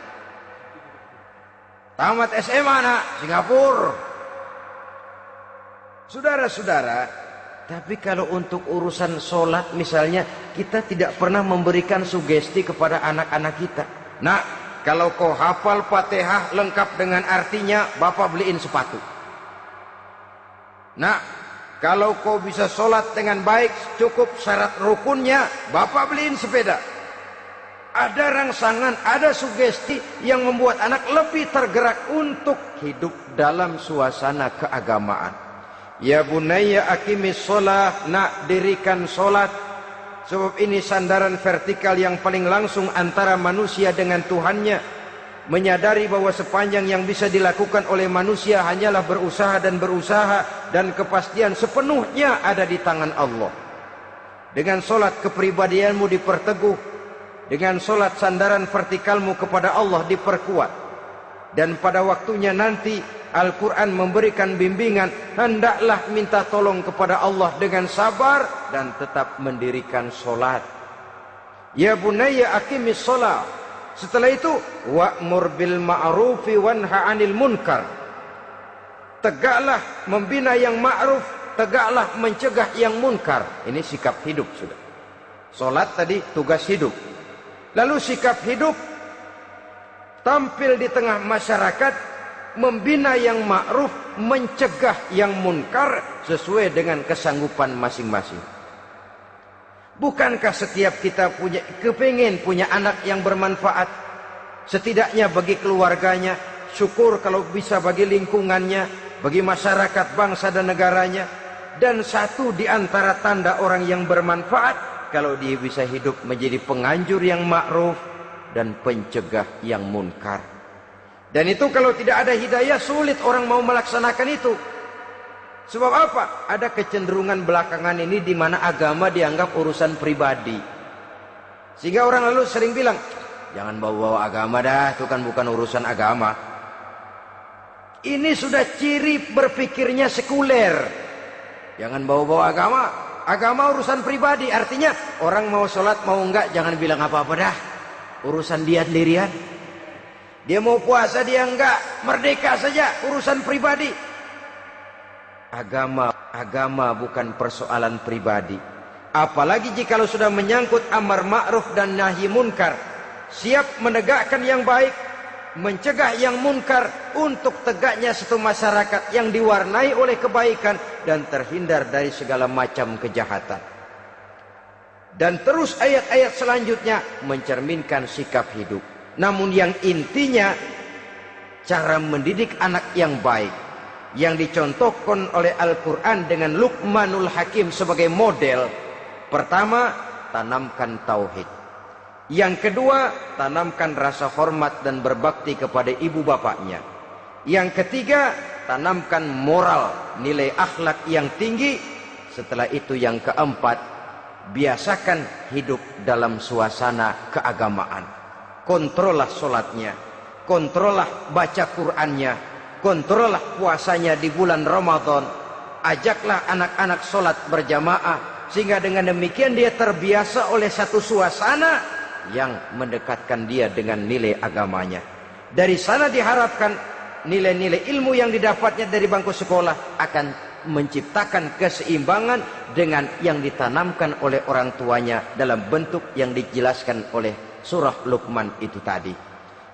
Tamat SMA nak, Singapura. Saudara-saudara, tapi kalau untuk urusan sholat misalnya, kita tidak pernah memberikan sugesti kepada anak-anak kita. Nah, kalau kau hafal Fatihah lengkap dengan artinya, bapak beliin sepatu. Nah, kalau kau bisa sholat dengan baik, cukup syarat rukunnya, bapak beliin sepeda. Ada rangsangan, ada sugesti yang membuat anak lebih tergerak untuk hidup dalam suasana keagamaan. Ya bunayya aqimis sholah, nak dirikan sholat. Sebab ini sandaran vertikal yang paling langsung antara manusia dengan Tuhannya. Menyadari bahwa sepanjang yang bisa dilakukan oleh manusia hanyalah berusaha dan berusaha, dan kepastian sepenuhnya ada di tangan Allah. Dengan sholat kepribadianmu diperteguh, dengan sholat sandaran vertikalmu kepada Allah diperkuat. Dan pada waktunya nanti Al-Quran memberikan bimbingan, hendaklah minta tolong kepada Allah dengan sabar dan tetap mendirikan sholat. Ya bunayya aqimis sholat. Setelah itu, wa'mur bil ma'rufi wanha 'anil munkar. Tegaklah membina yang ma'ruf, tegaklah mencegah yang munkar. Ini sikap hidup sudah. Sholat tadi tugas hidup. Lalu sikap hidup tampil di tengah masyarakat, membina yang ma'ruf, mencegah yang munkar sesuai dengan kesanggupan masing-masing. Bukankah setiap kita kepingin punya anak yang bermanfaat, setidaknya bagi keluarganya, syukur kalau bisa bagi lingkungannya, bagi masyarakat, bangsa dan negaranya. Dan satu di antara tanda orang yang bermanfaat, kalau dia bisa hidup menjadi penganjur yang ma'ruf dan pencegah yang munkar. Dan itu kalau tidak ada hidayah, sulit orang mau melaksanakan itu. Sebab apa? Ada kecenderungan belakangan ini di mana agama dianggap urusan pribadi. Sehingga orang lalu sering bilang, jangan bawa-bawa agama dah, itu kan bukan urusan agama. Ini sudah ciri berpikirnya sekuler. Jangan bawa-bawa agama. Agama urusan pribadi, artinya orang mau sholat mau enggak, jangan bilang apa-apa dah. Urusan dia sendirian. Dia mau puasa dia enggak, merdeka saja, urusan pribadi. Agama bukan persoalan pribadi. Apalagi jika sudah menyangkut amar ma'ruf dan nahi munkar. Siap menegakkan yang baik, mencegah yang munkar, untuk tegaknya satu masyarakat yang diwarnai oleh kebaikan dan terhindar dari segala macam kejahatan. Dan terus ayat-ayat selanjutnya mencerminkan sikap hidup. Namun yang intinya, cara mendidik anak yang baik, yang dicontohkan oleh Al-Quran dengan Luqmanul Hakim sebagai model. Pertama, tanamkan tauhid. Yang kedua, tanamkan rasa hormat dan berbakti kepada ibu bapaknya. Yang ketiga, tanamkan moral, nilai akhlak yang tinggi. Setelah itu yang keempat, biasakan hidup dalam suasana keagamaan. Kontrollah sholatnya, kontrollah baca Qur'annya, kontrollah puasanya di bulan Ramadan. Ajaklah anak-anak sholat berjamaah, sehingga dengan demikian dia terbiasa oleh satu suasana yang mendekatkan dia dengan nilai agamanya. Dari sana diharapkan nilai-nilai ilmu yang didapatnya dari bangku sekolah akan menciptakan keseimbangan dengan yang ditanamkan oleh orang tuanya dalam bentuk yang dijelaskan oleh surah Luqman itu tadi.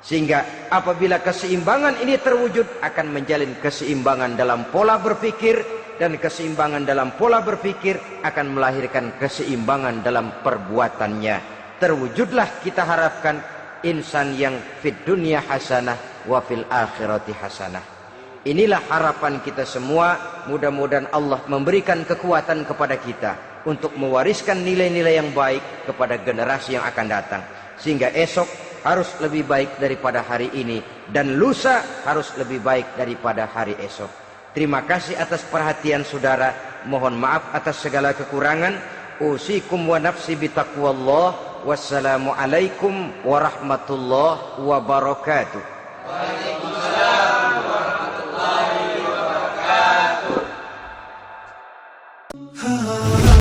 Sehingga apabila keseimbangan ini terwujud, akan menjalin keseimbangan dalam pola berpikir, dan keseimbangan dalam pola berpikir akan melahirkan keseimbangan dalam perbuatannya. Terwujudlah kita harapkan insan yang fid dunya hasanah wa fil akhirati hasanah. Inilah harapan kita semua. Mudah-mudahan Allah memberikan kekuatan kepada kita untuk mewariskan nilai-nilai yang baik kepada generasi yang akan datang. Sehingga esok harus lebih baik daripada hari ini, dan lusa harus lebih baik daripada hari esok. Terima kasih atas perhatian saudara. Mohon maaf atas segala kekurangan. Usikum wa nafsi bitaqwallah. Wassalamualaikum warahmatullahi wabarakatuh. Waalaikumsalam warahmatullahi wabarakatuh.